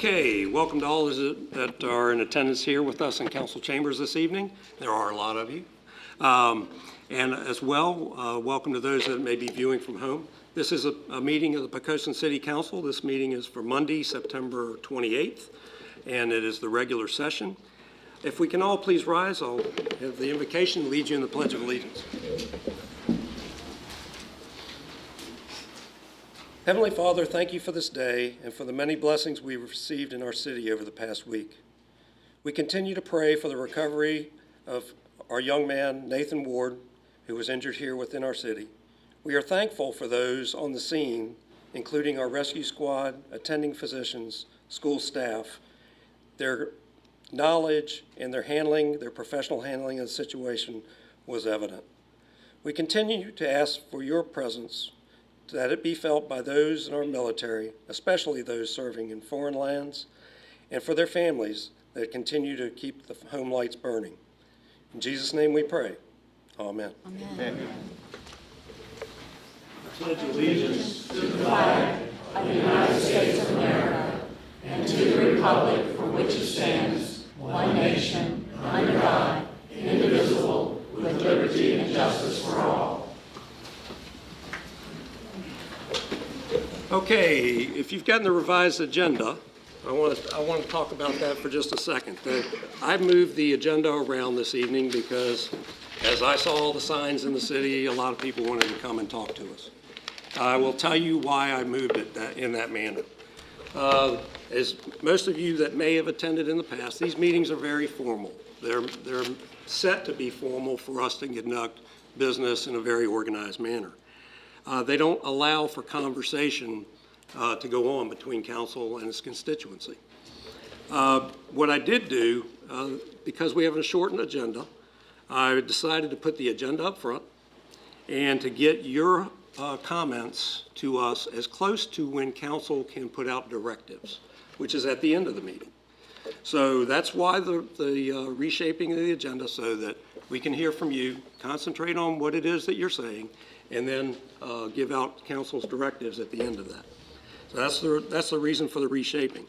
Okay, welcome to all that are in attendance here with us in council chambers this evening. There are a lot of you. And as well, welcome to those that may be viewing from home. This is a meeting of the Poquoson City Council. This meeting is for Monday, September 28th, and it is the regular session. If we can all please rise, I'll have the invocation lead you in the Pledge of Allegiance. Heavenly Father, thank you for this day and for the many blessings we've received in our city over the past week. We continue to pray for the recovery of our young man, Nathan Ward, who was injured here within our city. We are thankful for those on the scene, including our rescue squad, attending physicians, school staff. Their knowledge and their professional handling of the situation was evident. We continue to ask for your presence, that it be felt by those in our military, especially those serving in foreign lands, and for their families that continue to keep the home lights burning. In Jesus' name we pray. Amen. Amen. Amen. I pledge allegiance to the flag of the United States of America and to the republic for which it stands, one nation, under God, indivisible, with liberty and justice for all. Okay, if you've gotten the revised agenda, I want to talk about that for just a second. I moved the agenda around this evening because as I saw all the signs in the city, a lot of people wanted to come and talk to us. I will tell you why I moved it in that manner. As most of you that may have attended in the past, these meetings are very formal. They're set to be formal for us to conduct business in a very organized manner. They don't allow for conversation to go on between council and its constituency. What I did do, because we have a shortened agenda, I decided to put the agenda up front and to get your comments to us as close to when council can put out directives, which is at the end of the meeting. So that's why the reshaping of the agenda, so that we can hear from you, concentrate on what it is that you're saying, and then give out council's directives at the end of that. So that's the reason for the reshaping.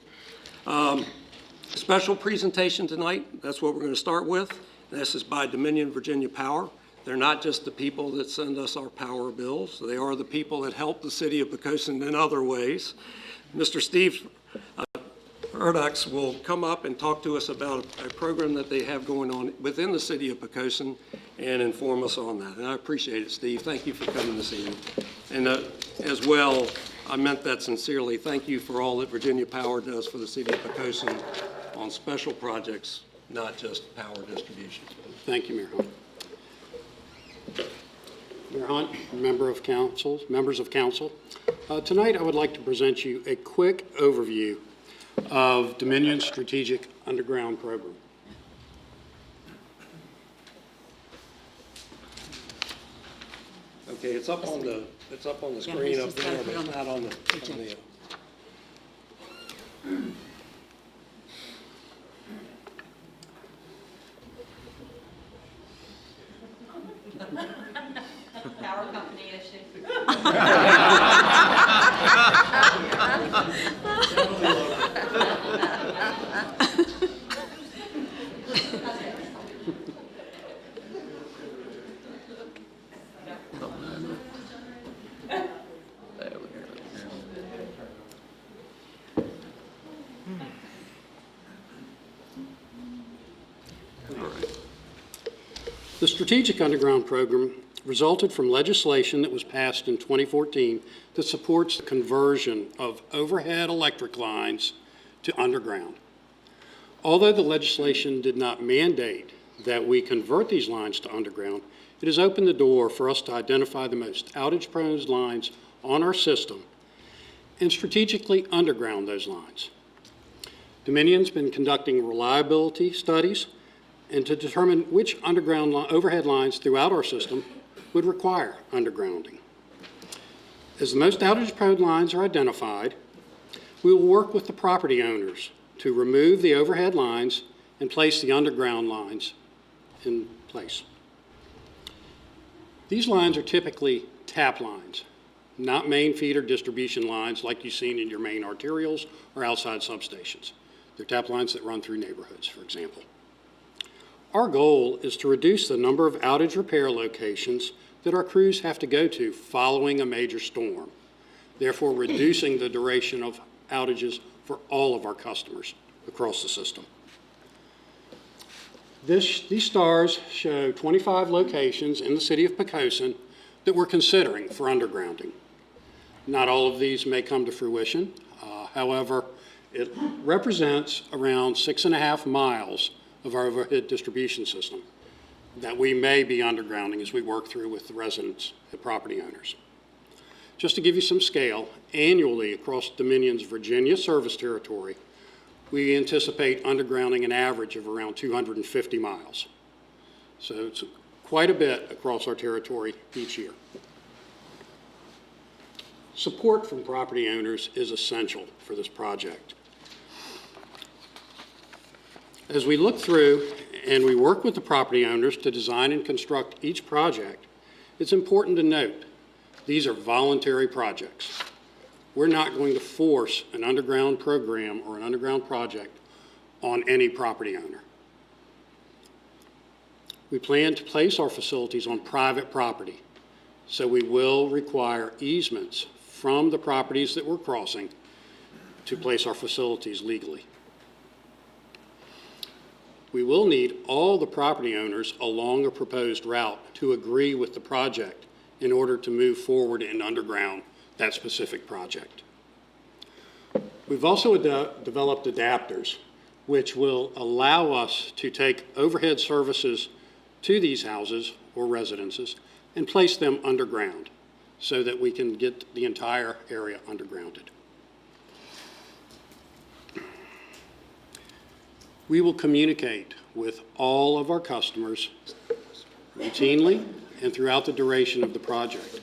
Special presentation tonight, that's what we're going to start with. This is by Dominion Virginia Power. They're not just the people that send us our power bills. They are the people that help the city of Poquoson in other ways. Mr. Steve Erdux will come up and talk to us about a program that they have going on within the city of Poquoson and inform us on that. And I appreciate it, Steve. Thank you for coming this evening. And as well, I meant that sincerely. Thank you for all that Virginia Power does for the city of Poquoson on special projects, not just power distribution. Thank you, Mayor Hunt. Mayor Hunt, members of council. Tonight I would like to present you a quick overview of Dominion's Strategic Underground Program. Okay, it's up on the screen up there, but it's not on the Power company issue. The Strategic Underground Program resulted from legislation that was passed in 2014 that supports the conversion of overhead electric lines to underground. Although the legislation did not mandate that we convert these lines to underground, it has opened the door for us to identify the most outage-prone lines on our system and strategically underground those lines. Dominion's been conducting reliability studies and to determine which underground overhead lines throughout our system would require undergrounding. As the most outage-prone lines are identified, we will work with the property owners to remove the overhead lines and place the underground lines in place. These lines are typically tap lines, not main feeder distribution lines like you've seen in your main arterials or outside substations. They're tap lines that run through neighborhoods, for example. Our goal is to reduce the number of outage repair locations that our crews have to go to following a major storm, therefore reducing the duration of outages for all of our customers across the system. These stars show 25 locations in the city of Poquoson that we're considering for undergrounding. Not all of these may come to fruition. However, it represents around 6.5 miles of our overhead distribution system that we may be undergrounding as we work through with the residents and property owners. Just to give you some scale, annually across Dominion's Virginia service territory, we anticipate undergrounding an average of around 250 miles. So it's quite a bit across our territory each year. Support from property owners is essential for this project. As we look through and we work with the property owners to design and construct each project, it's important to note these are voluntary projects. We're not going to force an underground program or an underground project on any property owner. We plan to place our facilities on private property, so we will require easements from the properties that we're crossing to place our facilities legally. We will need all the property owners along a proposed route to agree with the project in order to move forward and underground that specific project. We've also developed adapters, which will allow us to take overhead services to these houses or residences and place them underground so that we can get the entire area undergrounded. We will communicate with all of our customers routinely and throughout the duration of the project.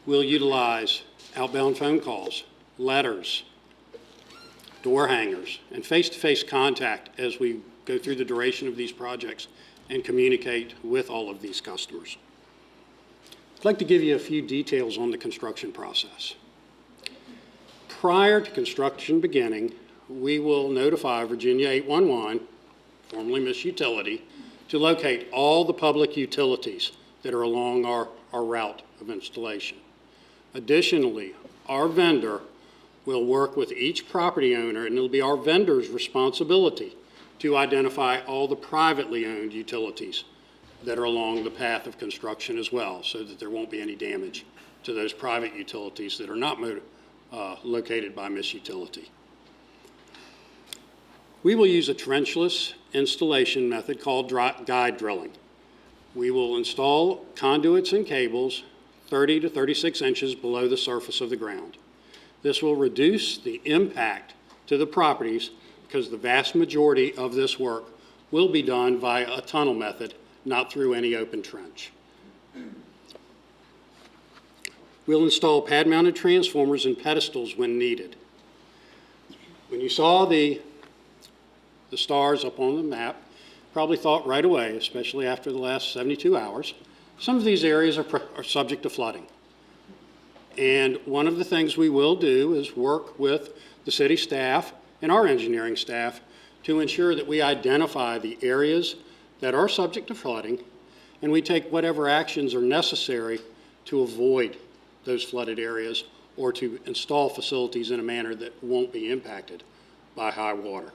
We'll utilize outbound phone calls, letters, door hangers, and face-to-face contact as we go through the duration of these projects and communicate with all of these customers. I'd like to give you a few details on the construction process. Prior to construction beginning, we will notify Virginia 811, formerly Miss Utility, to locate all the public utilities that are along our route of installation. Additionally, our vendor will work with each property owner, and it'll be our vendor's responsibility to identify all the privately owned utilities that are along the path of construction as well, so that there won't be any damage to those private utilities that are not located by Miss Utility. We will use a trenchless installation method called guide drilling. We will install conduits and cables 30 to 36 inches below the surface of the ground. This will reduce the impact to the properties because the vast majority of this work will be done via a tunnel method, not through any open trench. We'll install pad-mounted transformers and pedestals when needed. When you saw the stars up on the map, probably thought right away, especially after the last 72 hours, some of these areas are subject to flooding. And one of the things we will do is work with the city staff and our engineering staff to ensure that we identify the areas that are subject to flooding, and we take whatever actions are necessary to avoid those flooded areas or to install facilities in a manner that won't be impacted by high water.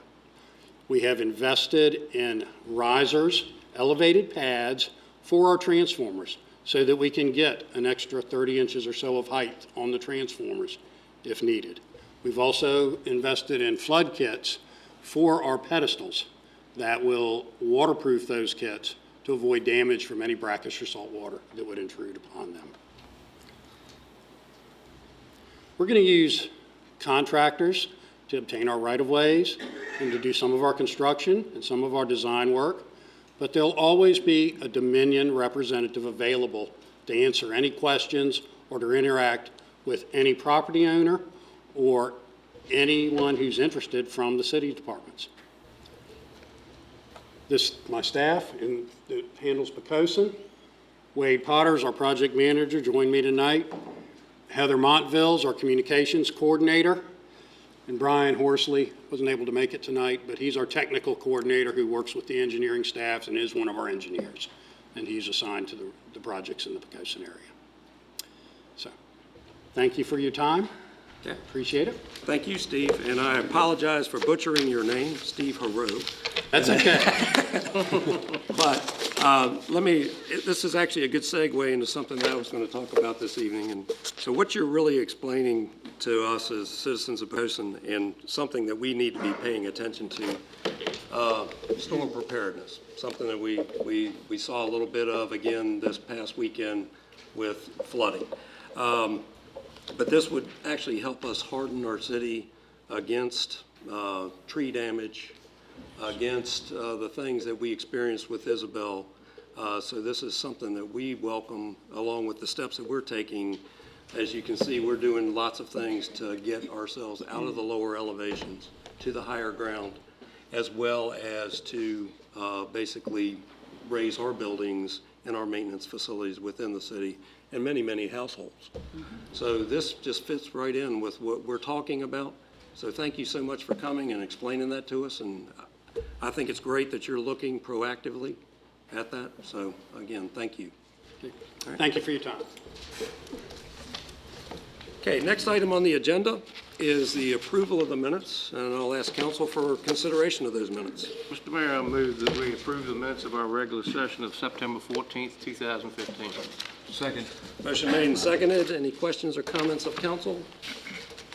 We have invested in risers, elevated pads for our transformers so that we can get an extra 30 inches or so of height on the transformers if needed. We've also invested in flood kits for our pedestals that will waterproof those kits to avoid damage from any brackish or salt water that would intrude upon them. We're going to use contractors to obtain our right-of-ways and to do some of our construction and some of our design work, but there'll always be a Dominion representative available to answer any questions or to interact with any property owner or anyone who's interested from the city departments. My staff that handles Poquoson. Wade Potter's our project manager, joined me tonight. Heather Montville's our communications coordinator. And Brian Horsley wasn't able to make it tonight, but he's our technical coordinator who works with the engineering staffs and is one of our engineers. And he's assigned to the projects in the Poquoson area. So, thank you for your time. Okay. Appreciate it. Thank you, Steve, and I apologize for butchering your name, Steve Haru. That's okay. But this is actually a good segue into something that I was going to talk about this evening. And so what you're really explaining to us as citizens of Poquoson, and something that we need to be paying attention to, storm preparedness, something that we saw a little bit of again this past weekend with flooding. But this would actually help us harden our city against tree damage, against the things that we experienced with Isabel. So this is something that we welcome, along with the steps that we're taking. As you can see, we're doing lots of things to get ourselves out of the lower elevations to the higher ground, as well as to basically raise our buildings and our maintenance facilities within the city and many, many households. So this just fits right in with what we're talking about. So thank you so much for coming and explaining that to us. And I think it's great that you're looking proactively at that. So again, thank you. Right. Thank you for your time. Okay, next item on the agenda is the approval of the minutes, and I'll ask council for consideration of those minutes. Mr. Mayor, I move that we approve the minutes of our regular session of September 14th, 2015. Second. Motion made and seconded. Any questions or comments of council?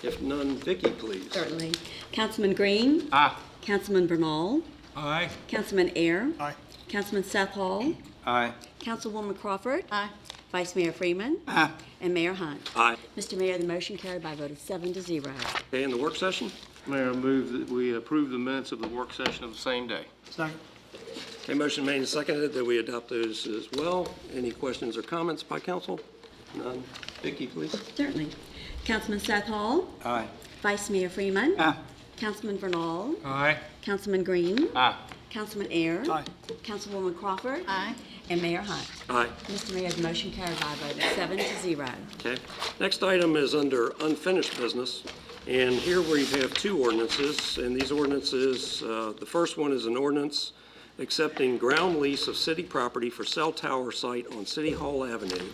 If none, Vicky, please. Certainly. Councilman Green? Aye. Councilman Bernal? Aye. Councilman Air? Aye. Councilman Seth Hall? Aye. Councilwoman Crawford? Aye. Vice Mayor Freeman? Aye. And Mayor Hunt? Aye. Mr. Mayor, the motion carried by a vote of 7-0. Okay, in the work session? Mayor, I move that we approve the minutes of the work session of the same day. Second. Okay, motion made and seconded that we adopt those as well. Any questions or comments by council? None. Vicky, please. Certainly. Councilman Seth Hall? Aye. Vice Mayor Freeman? Aye. Councilman Bernal? Aye. Councilman Green? Aye. Councilman Air? Aye. Councilwoman Crawford? Aye. And Mayor Hunt? Aye. Mr. Mayor, the motion carried by a vote of 7-0. Okay. Next item is under unfinished business, and here we have two ordinances, and these ordinances, the first one is an ordinance accepting ground lease of city property for cell tower site on City Hall Avenue.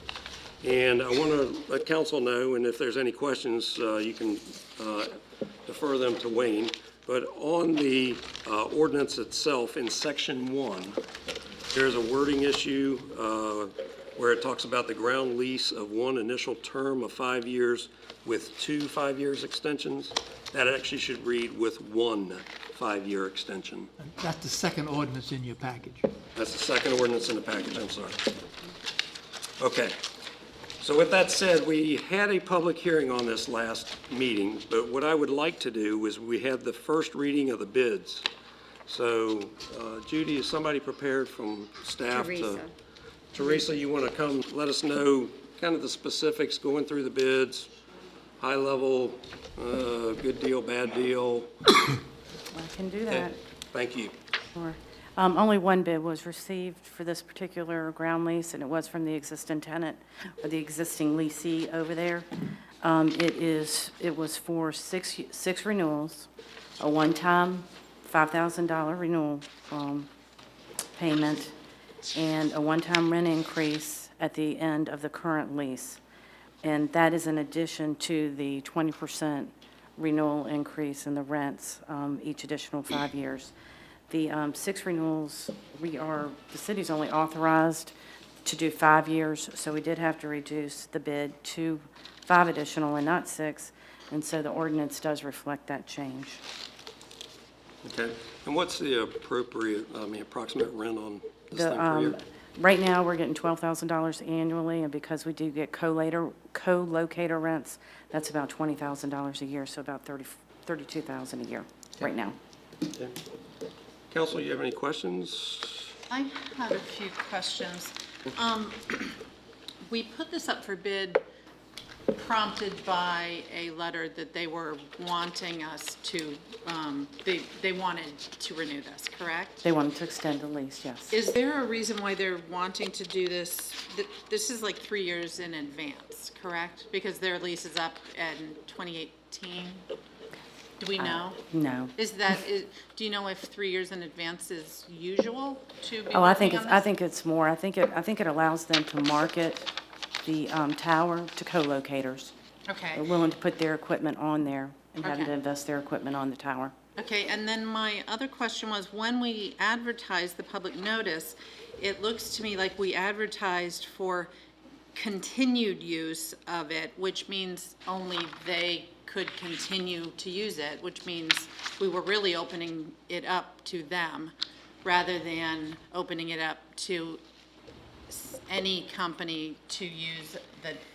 And I want to let council know, and if there's any questions, you can defer them to Wayne. But on the ordinance itself, in section 1, there's a wording issue where it talks about the ground lease of one initial term of 5 years with 2 5-year extensions. That actually should read with 1 5-year extension. That's the second ordinance in your package. That's the second ordinance in the package, I'm sorry. Okay. So with that said, we had a public hearing on this last meeting, but what I would like to do is we had the first reading of the bids. So Judy, is somebody prepared from staff to? Teresa, you want to come let us know kind of the specifics, going through the bids, high level, good deal, bad deal? I can do that. Thank you. Sure. Only one bid was received for this particular ground lease, and it was from the existing tenant, or the existing leasee over there. It was for six renewals, a one-time $5,000 renewal payment, and a one-time rent increase at the end of the current lease. And that is in addition to the 20% renewal increase in the rents each additional 5 years. The 6 renewals, the city's only authorized to do 5 years, so we did have to reduce the bid to 5 additional and not 6, and so the ordinance does reflect that change. Okay. And what's the approximate rent on this thing per year? Right now, we're getting $12,000 annually, and because we do get co-locator rents, that's about $20,000 a year, so about $32,000 a year right now. Okay. Council, you have any questions? I have a few questions. We put this up for bid prompted by a letter that they were wanting us to, they wanted to renew this, correct? They wanted to extend the lease, yes. Is there a reason why they're wanting to do this? This is like 3 years in advance, correct? Because their lease is up in 2018? Do we know? No. Do you know if 3 years in advance is usual to be Oh, I think working it's, on I this? think it's more. I think it allows them to market the tower to co-locators. They're Okay. willing to put their equipment on there and having to Okay. invest their equipment on the tower. Okay, and then my other question was, when we advertised the public notice, it looks to me like we advertised for continued use of it, which means only they could continue to use it, which means we were really opening it up to them rather than opening it up to any company to use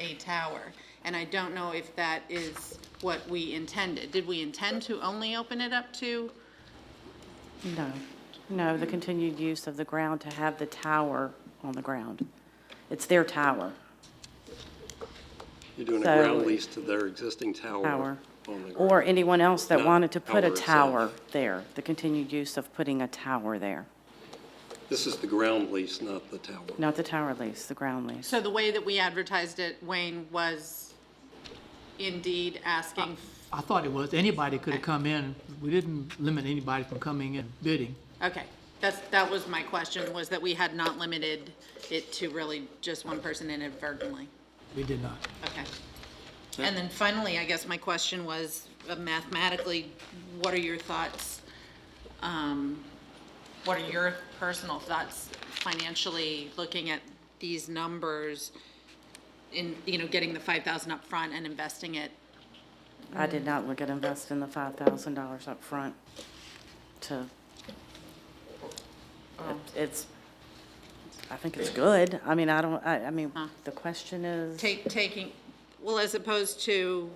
a tower. And I don't know if that is what we intended. Did we intend to only open it up to? No, the continued use of the ground to have the tower on the ground. It's their tower. You're doing a So- ground lease to their existing tower on the ground. Or anyone else that Not wanted to put a tower tower itself. there, the continued use of putting a tower there. This is the ground lease, not the tower. Not the tower lease, the ground lease. So the way that we advertised it, Wayne, was indeed asking, I thought it was, anybody could have come in. We didn't limit anybody from coming in bidding. okay, that was my question, was that we had not limited it to really just one person inadvertently. We did not. Okay. And then finally, I guess my question was mathematically, what are your thoughts? What are your personal thoughts financially, looking at these numbers in, getting the 5,000 up front and investing it? I did not look at investing the $5,000 up front to, it's, I think it's good. I mean, I mean, the question is, Taking, well, as opposed to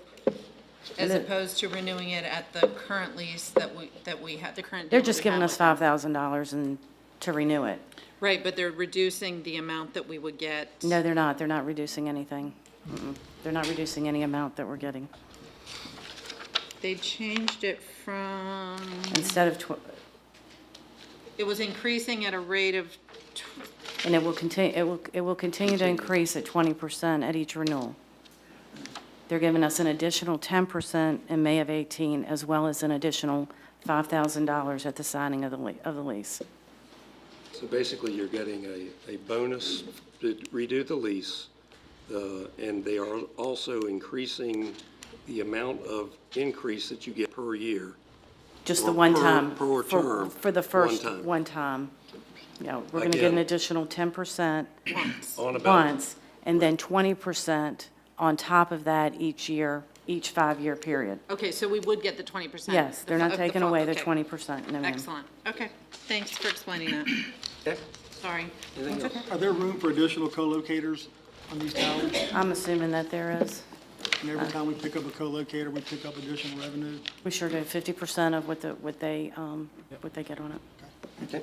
renewing it at the current lease that we have, the current. they're deal just that we giving have us with them. $5,000 and to renew it. Right, but they're reducing the amount that we would get. No, they're not. They're not reducing anything. They're not reducing any amount that we're getting. They changed it from, Instead of, it was increasing at a rate of, and it will continue, it will continue to increase at 20% at each renewal. They're giving us an additional 10% in May of 18, as well as an additional $5,000 at the signing of the lease. So basically, you're getting a bonus to redo the lease, and they are also increasing the amount of increase that you get per year. Just the Or one per- time. per term, For the first one time. one time. Yeah, we're going to get an Again. additional 10% On about, once, and then 20% on top of that each year, each 5-year period. okay, so we would get the 20%. Yes, they're not taking away the okay. 20%, no, ma'am. Excellent, okay, thanks for explaining that. Okay. Sorry. Anything else? Are there room for additional co-locators on these towers? I'm assuming that there is. And every time we pick up a co-locator, we pick up additional revenue? We sure do, 50% of what they get on it. Okay.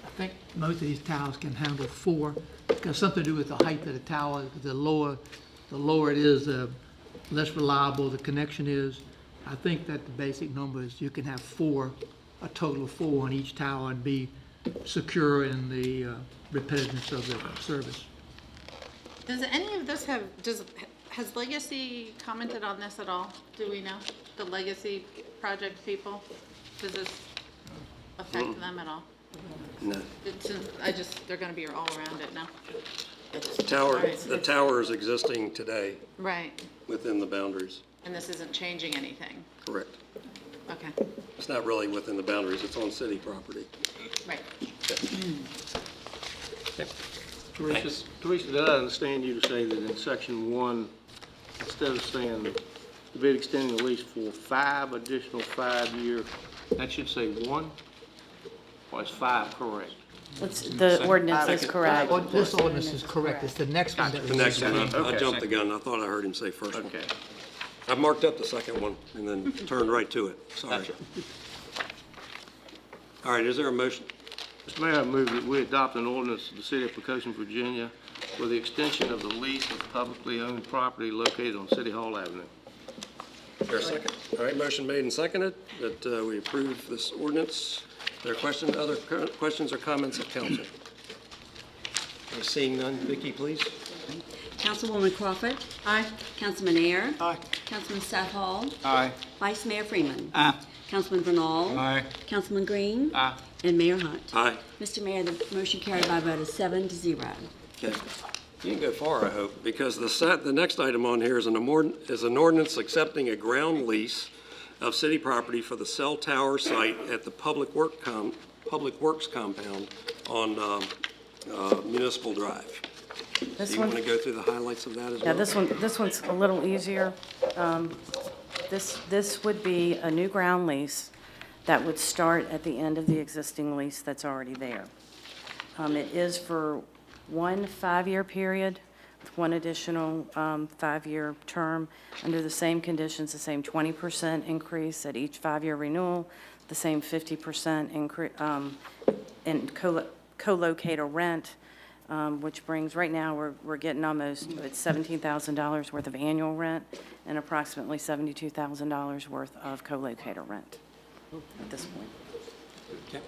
I think most of these towers can handle 4. It's got something to do with the height of the tower. The lower it is, the less reliable the connection is. I think that the basic number is you can have 4, a total of 4 on each tower and be secure in the repetitiveness of the service. Does any of this has Legacy commented on this at all? Do we know? The Legacy project people? Does this affect them at all? No. They're gonna be all around it now? The tower is existing today Right, within the boundaries, and this isn't changing anything? correct. Okay, It's not really within the boundaries, it's on city property. right. Teresa, did I understand you to say that in section 1, instead of saying the bid extending the lease for 5 additional 5-year, that should say 1? Or is 5 correct? The ordinance is correct. This ordinance is correct. It's the next one that The next one, I Okay. jumped the gun, I thought I heard him say first one. Okay. I marked up the second one and then turned right to it, sorry. Gotcha. All right, is there a motion? Mr. Mayor, I move that we adopt an ordinance of the City of Poquoson, Virginia, for the extension of the lease of publicly owned property located on City Hall Avenue. Is there a second? All right, motion made and seconded that we approve this ordinance. Are there other questions or comments of council? Seeing none, Vicki, please. Councilwoman Crawford. Aye. Councilman Air. Aye. Councilman Southall. Aye. Vice Mayor Freeman. Aye. Councilman Bernal. Aye. Councilman Green. Aye. And Mayor Hunt. Aye. Mr. Mayor, the motion carried by a vote of 7-0. Okay. You can go far, I hope, because the next item on here is an ordinance accepting a ground lease of city property for the cell tower site at the Public Works compound on Municipal Drive. Do This you one, want to go through the highlights of that as well? yeah, this one's a little easier. This would be a new ground lease that would start at the end of the existing lease that's already there. It is for one 5-year period, with one additional 5-year term, under the same conditions, the same 20% increase at each 5-year renewal, the same 50% increase in co-locator rent, which brings, right now, we're getting almost, it's $17,000 worth of annual rent and approximately $72,000 worth of co-locator rent at this point. Okay.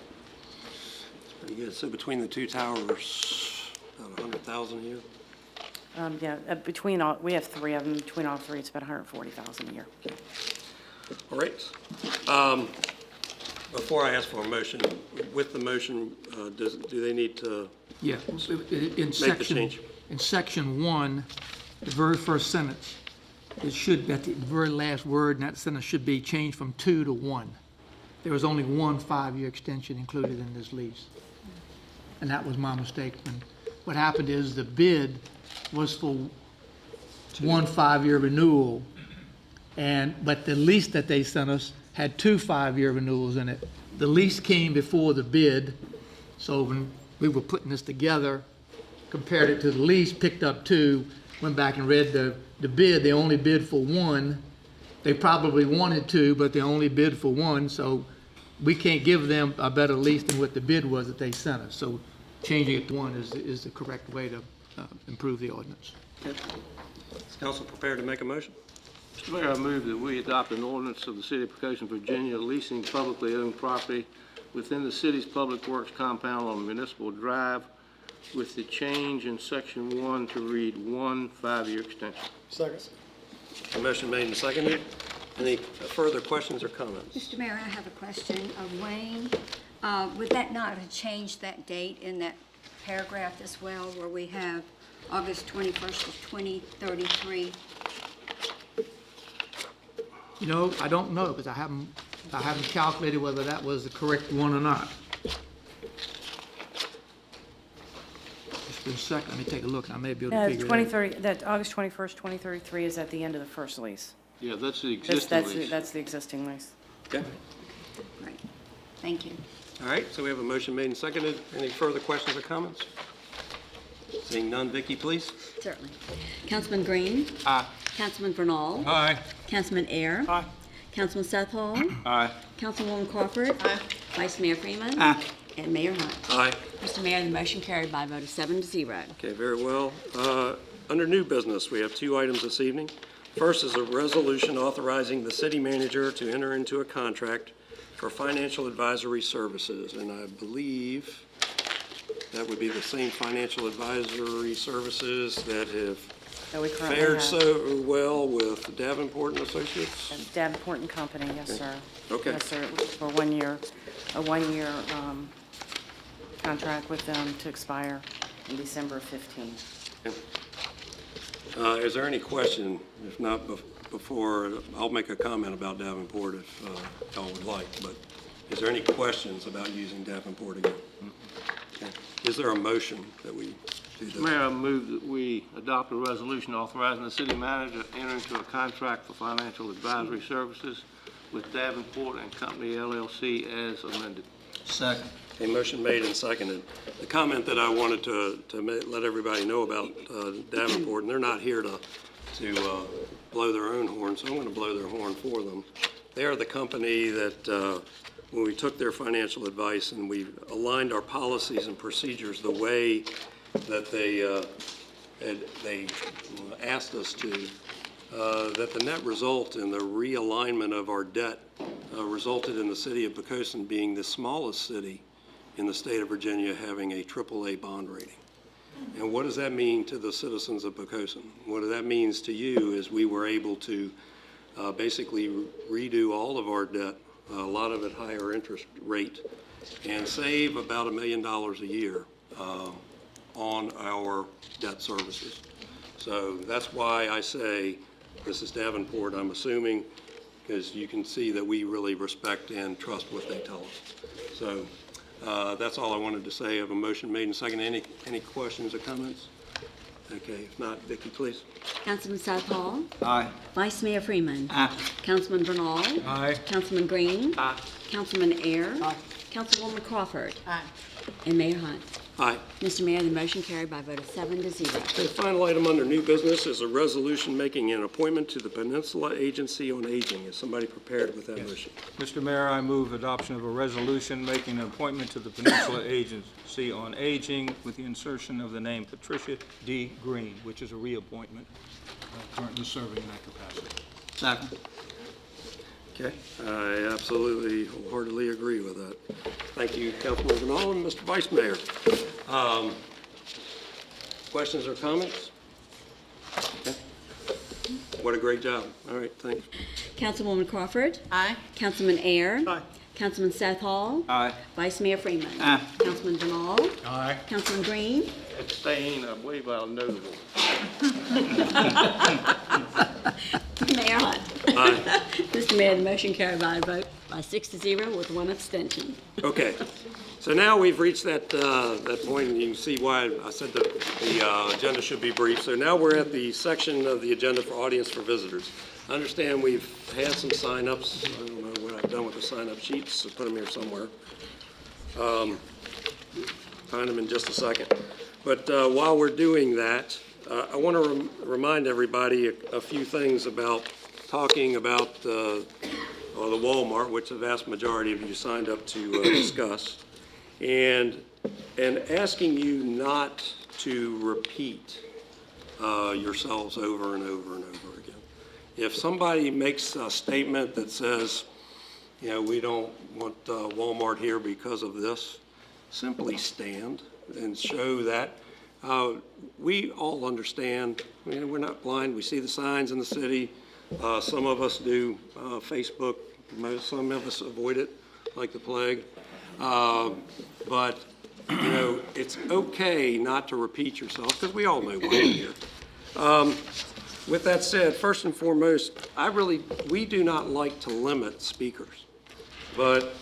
That's pretty good. So between the two towers, about 100,000 a year? Yeah, between all, we have 3 of them, between all 3, it's about $140,000 a year. All right. Before I ask for a motion, with the motion, do they need to Yeah, in make the change? in section 1, the very first sentence, it should, that the very last word in that sentence should be changed from 2 to 1. There was only one 5-year extension included in this lease. And that was my mistake. And what happened is the bid was for one 5-year renewal, but the lease that they sent us had 2 5-year renewals in it. The lease came before the bid, so when we were putting this together, compared it to the lease, picked up 2, went back and read the bid. They only bid for 1. They probably wanted 2, but they only bid for 1, so we can't give them a better lease than what the bid was that they sent us. So changing it to 1 is the correct way to improve the ordinance. Is council prepared to make a motion? Mr. Mayor, I move that we adopt an ordinance of the City of Poquoson, Virginia, leasing publicly owned property within the city's Public Works compound on Municipal Drive, with the change in section 1 to read 1 5-year extension. Second. A motion made and seconded. Any further questions or comments? Mr. Mayor, I have a question of Wayne. Would that not have changed that date in that paragraph as well, where we have August 21st of 2033? You know, I don't know, because I haven't calculated whether that was the correct one or not. Just for a second, let me take a look, and I may be able to figure it out. 2030, that August 21st, 2033 is at the end of the first lease. Yeah, that's the That's, existing that's, lease. that's the existing lease. Okay. Right. Thank you. All right, so we have a motion made and seconded. Any further questions or comments? Seeing none, Vicki, please. Certainly. Councilman Green. Aye. Councilman Bernal. Aye. Councilman Air. Aye. Councilman Southall. Aye. Councilwoman Crawford. Aye. Vice Mayor Freeman. Aye. And Mayor Hunt. Aye. Mr. Mayor, the motion carried by a vote of 7-0. Okay, very well. Under new business, we have 2 items this evening. First is a resolution authorizing the city manager to enter into a contract for financial advisory services, and I believe that would be the same financial advisory services that have That we currently fared have. so well with Davenport and Associates. Davenport and Company, yes, sir. Okay. Yes, sir, for a 1-year contract with them to expire in December of 15. Is there any question? If not, before, I'll make a comment about Davenport if y'all would like, but is there any questions about using Davenport again? Okay. Is there a motion that we do that? Mayor, I move that we adopt a resolution authorizing the city manager to enter into a contract for financial advisory services with Davenport and Company LLC as amended. Second. A motion made and seconded. The comment that I wanted to let everybody know about Davenport, and they're not here to blow their own horn, so I'm going to blow their horn for them. They are the company that when we took their financial advice and we aligned our policies and procedures the way that they asked us to, that the net result in the realignment of our debt resulted in the city of Poquoson being the smallest city in the state of Virginia having a AAA bond rating. And what does that mean to the citizens of Poquoson? What that means to you is we were able to basically redo all of our debt, a lot of it higher interest rate, and save about $1 million a year on our debt services. So that's why I say, this is Davenport, I'm assuming, because you can see that we really respect and trust what they tell us. So that's all I wanted to say. I have a motion made and seconded. Any questions or comments? Okay, if not, Vicki, please. Councilman Southall? Aye. Vice Mayor Freeman? Aye. Councilman Bernal? Aye. Councilman Green? Aye. Councilman Air? Councilwoman Crawford? Aye. And Mayor Hunt. Aye. Mr. Mayor, the motion carried by a vote of 7-0. The final item under new business is a resolution making an appointment to the Peninsula Agency on Aging. Is somebody prepared with that motion? Mr. Mayor, I move adoption of a resolution making an appointment to the Peninsula Agency on Aging with the insertion of the name Patricia D. Green, which is a reappointment, currently serving in that capacity. Second. Okay, I absolutely wholeheartedly agree with that. Thank you, Councilman Bernal and Mr. Vice Mayor. Questions or comments? Okay. What a great job. All right, thanks. Councilwoman Crawford? Aye. Councilman Air? Aye. Councilman Southall? Aye. Vice Mayor Freeman? Aye. Councilman Bernal? Aye. Councilman Green? Abstain, I believe I'll notable. Mayor Hunt. Aye. Mr. Mayor, the motion carried by a vote by 6-0 with 1 abstention. Okay, so now we've reached that point, and you can see why I said that the agenda should be brief. So now we're at the section of the agenda for audience for visitors. I understand we've had some sign-ups. I don't know what I've done with the sign-up sheets, so put them here somewhere. Find them in just a second. But while we're doing that, I want to remind everybody a few things about talking about the Walmart, which the vast majority of you signed up to discuss, and asking you not to repeat yourselves over and over and over again. If somebody makes a statement that says, you know, we don't want Walmart here because of this, simply stand and show that. We all understand, I mean, we're not blind, we see the signs in the city. Some of us do Facebook, some of us avoid it like the plague. But, you know, it's okay not to repeat yourself, because we all know why we're here. With that said, first and foremost, we do not like to limit speakers. But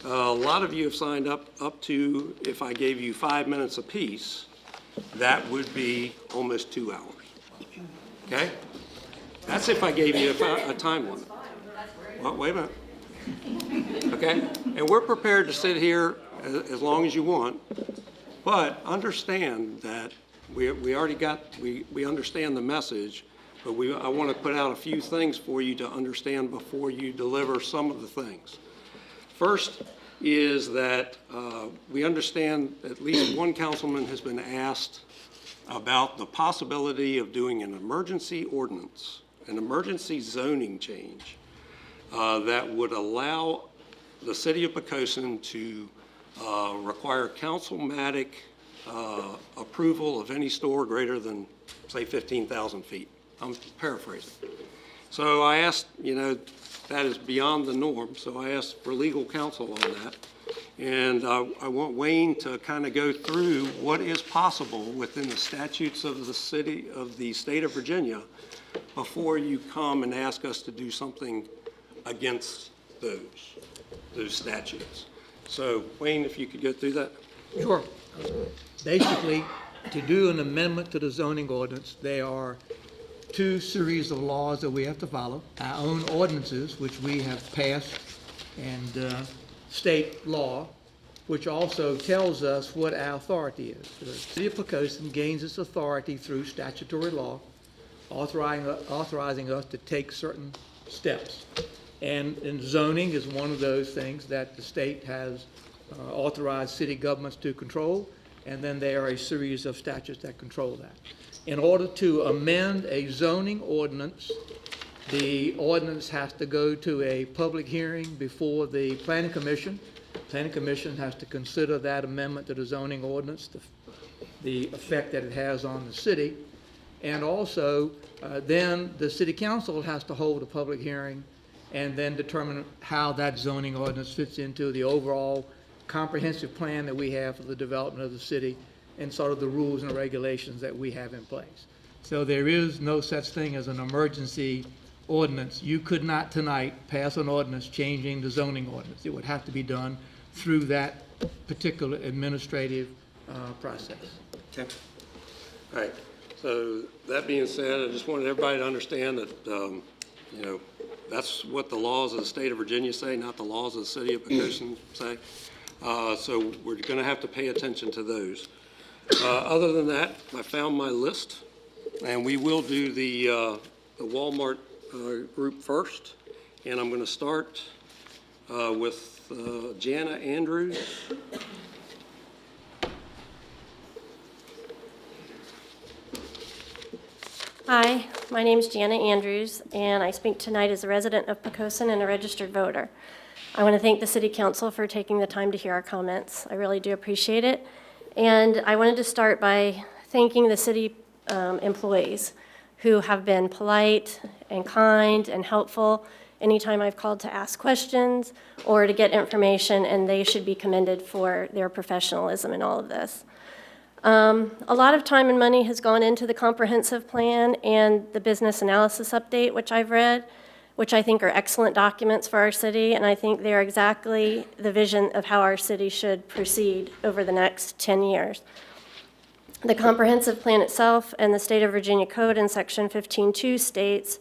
a lot of you have signed up to, if I gave you 5 minutes apiece, that would be almost 2 hours. Okay? That's if I gave you a time limit. Well, wait a minute. Okay? And we're prepared to sit here as long as you want, but understand that we already we understand the message, but I want to put out a few things for you to understand before you deliver some of the things. First is that we understand at least one councilman has been asked about the possibility of doing an emergency ordinance, an emergency zoning change that would allow the city of Poquoson to require councilmatic approval of any store greater than, say, 15,000 feet. I'm paraphrasing. So I asked, you know, that is beyond the norm, so I asked for legal counsel on that. And I want Wayne to kind of go through what is possible within the statutes of the state of Virginia before you come and ask us to do something against those statutes. So Wayne, if you could go through that. Sure. Basically, to do an amendment to the zoning ordinance, there are 2 series of laws that we have to follow. Our own ordinances, which we have passed, and state law, which also tells us what our authority is. The city of Poquoson gains its authority through statutory law, authorizing us to take certain steps. And zoning is one of those things that the state has authorized city governments to control, and then there are a series of statutes that control that. In order to amend a zoning ordinance, the ordinance has to go to a public hearing before the planning commission. Planning commission has to consider that amendment to the zoning ordinance, the effect that it has on the city. And also, then the city council has to hold a public hearing and then determine how that zoning ordinance fits into the overall comprehensive plan that we have for the development of the city and sort of the rules and regulations that we have in place. So there is no such thing as an emergency ordinance. You could not tonight pass an ordinance changing the zoning ordinance. It would have to be done through that particular administrative process. Okay. All right. So that being said, I just wanted everybody to understand that, you know, that's what the laws of the state of Virginia say, not the laws of the city of Poquoson say. So we're going to have to pay attention to those. Other than that, I found my list, and we will do the Walmart group first. And I'm going to start with Jana Andrews. Hi, my name is Jana Andrews, and I speak tonight as a resident of Poquoson and a registered voter. I want to thank the City Council for taking the time to hear our comments. I really do appreciate it. And I wanted to start by thanking the city employees who have been polite and kind and helpful anytime I've called to ask questions or to get information, and they should be commended for their professionalism in all of this. A lot of time and money has gone into the comprehensive plan and the business analysis update, which I've read, which I think are excellent documents for our city, and I think they're exactly the vision of how our city should proceed over the next 10 years. The comprehensive plan itself and the State of Virginia Code in Section 15.2 states,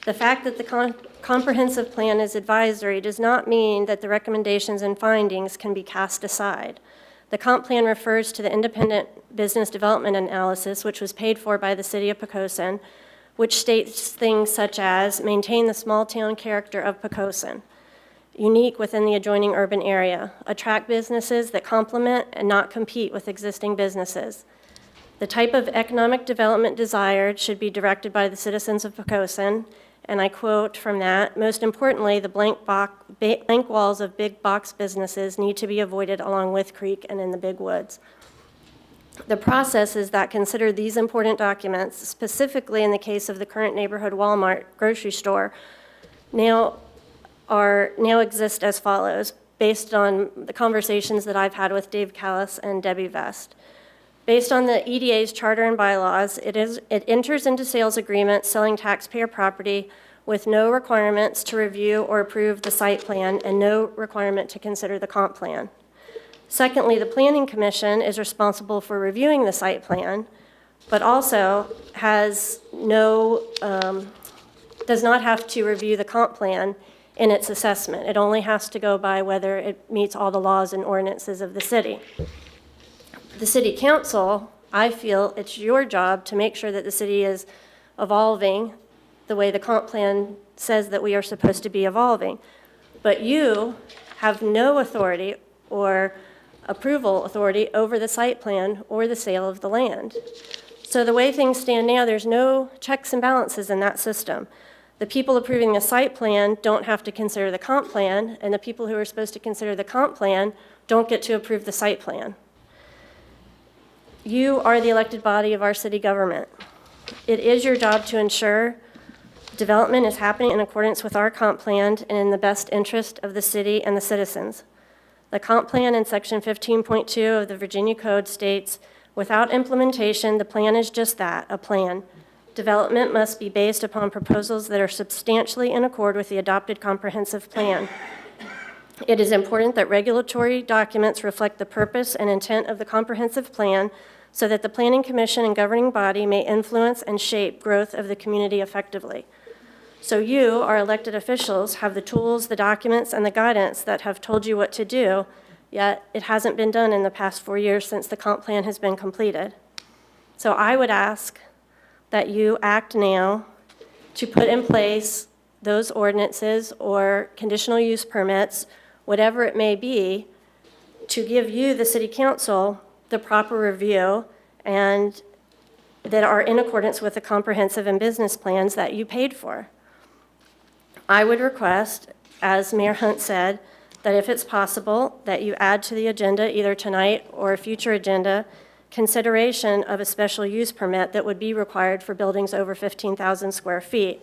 the fact that the comprehensive plan is advisory does not mean that the recommendations and findings can be cast aside. The comp plan refers to the independent business development analysis, which was paid for by the city of Poquoson, which states things such as maintain the small town character of Poquoson, unique within the adjoining urban area, attract businesses that complement and not compete with existing businesses. The type of economic development desired should be directed by the citizens of Poquoson, and I quote from that, most importantly, the blank walls of big box businesses need to be avoided along Wythe Creek and in the big woods. The processes that consider these important documents, specifically in the case of the current neighborhood Walmart grocery store, now exist as follows, based on the conversations that I've had with Dave Callis and Debbie Vest. Based on the EDA's charter and bylaws, it enters into sales agreements selling taxpayer property with no requirements to review or approve the site plan and no requirement to consider the comp plan. Secondly, the Planning Commission is responsible for reviewing the site plan, but also does not have to review the comp plan in its assessment. It only has to go by whether it meets all the laws and ordinances of the city. The City Council, I feel it's your job to make sure that the city is evolving the way the comp plan says that we are supposed to be evolving. But you have no authority or approval authority over the site plan or the sale of the land. So the way things stand now, there's no checks and balances in that system. The people approving the site plan don't have to consider the comp plan, and the people who are supposed to consider the comp plan don't get to approve the site plan. You are the elected body of our city government. It is your job to ensure development is happening in accordance with our comp plan and in the best interest of the city and the citizens. The comp plan in Section 15.2 of the Virginia Code states, without implementation, the plan is just that, a plan. Development must be based upon proposals that are substantially in accord with the adopted comprehensive plan. It is important that regulatory documents reflect the purpose and intent of the comprehensive plan so that the Planning Commission and governing body may influence and shape growth of the community effectively. So you, our elected officials, have the tools, the documents, and the guidance that have told you what to do, yet it hasn't been done in the past 4 years since the comp plan has been completed. So I would ask that you act now to put in place those ordinances or conditional use permits, whatever it may be, to give you, the city council, the proper review and that are in accordance with the comprehensive and business plans that you paid for. I would request, as Mayor Hunt said, that if it's possible, that you add to the agenda, either tonight or a future agenda, consideration of a special use permit that would be required for buildings over 15,000 square feet,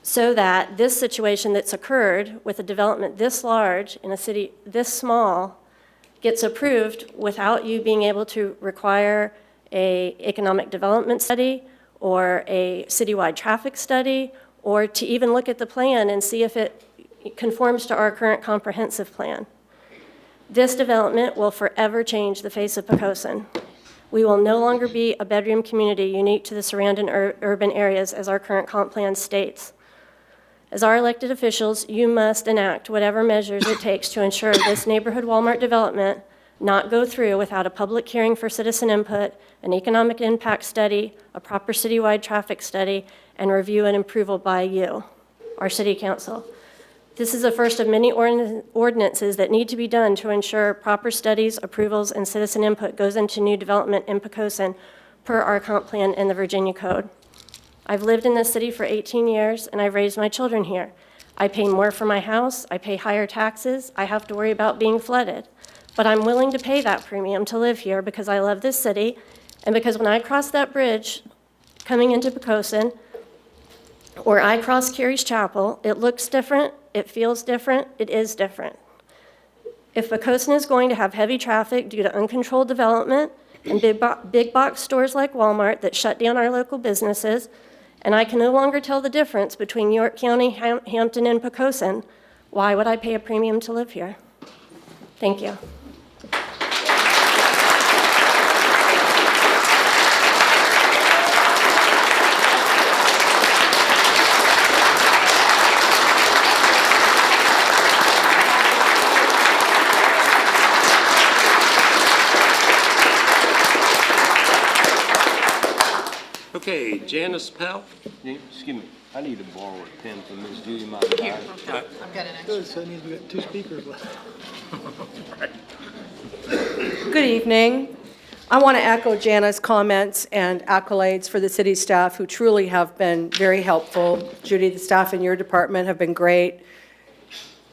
so that this situation that's occurred with a development this large in a city this small gets approved without you being able to require a economic development study or a citywide traffic study, or to even look at the plan and see if it conforms to our current comprehensive plan. This development will forever change the face of Poquoson. We will no longer be a bedroom community unique to the surrounding urban areas as our current comp plan states. As our elected officials, you must enact whatever measures it takes to ensure this neighborhood Walmart development not go through without a public hearing for citizen input, an economic impact study, a proper citywide traffic study, and review and approval by you, our city council. This is the first of many ordinances that need to be done to ensure proper studies, approvals, and citizen input goes into new development in Poquoson per our comp plan and the Virginia Code. I've lived in this city for 18 years, and I've raised my children here. I pay more for my house, I pay higher taxes, I have to worry about being flooded. But I'm willing to pay that premium to live here because I love this city, and because when I cross that bridge coming into Poquoson, or I cross Carey's Chapel, it looks different, it feels different, it is different. If Poquoson is going to have heavy traffic due to uncontrolled development and big box stores like Walmart that shut down our local businesses, and I can no longer tell the difference between York County, Hampton, and Poquoson, why would I pay a premium to live here? Thank you. Okay, Janice Pell. Excuse me, I need to borrow a pen from Miss Judy, my advisor. I've got an extra. Good, so that means we got 2 speakers left. Good evening. I want to echo Jana's comments and accolades for the city staff who truly have been very helpful. Judy, the staff in your department have been great.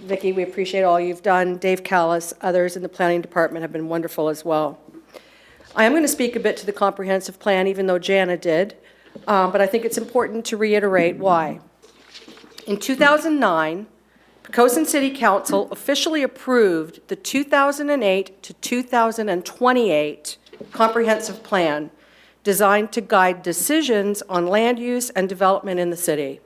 Vicki, we appreciate all you've done. Dave Callis, others in the planning department have been wonderful as well. I am going to speak a bit to the comprehensive plan, even though Jana did, but I think it's important to reiterate why. In 2009, Poquoson City Council officially approved the 2008 to 2028 comprehensive plan designed to guide decisions on land use and development in the city.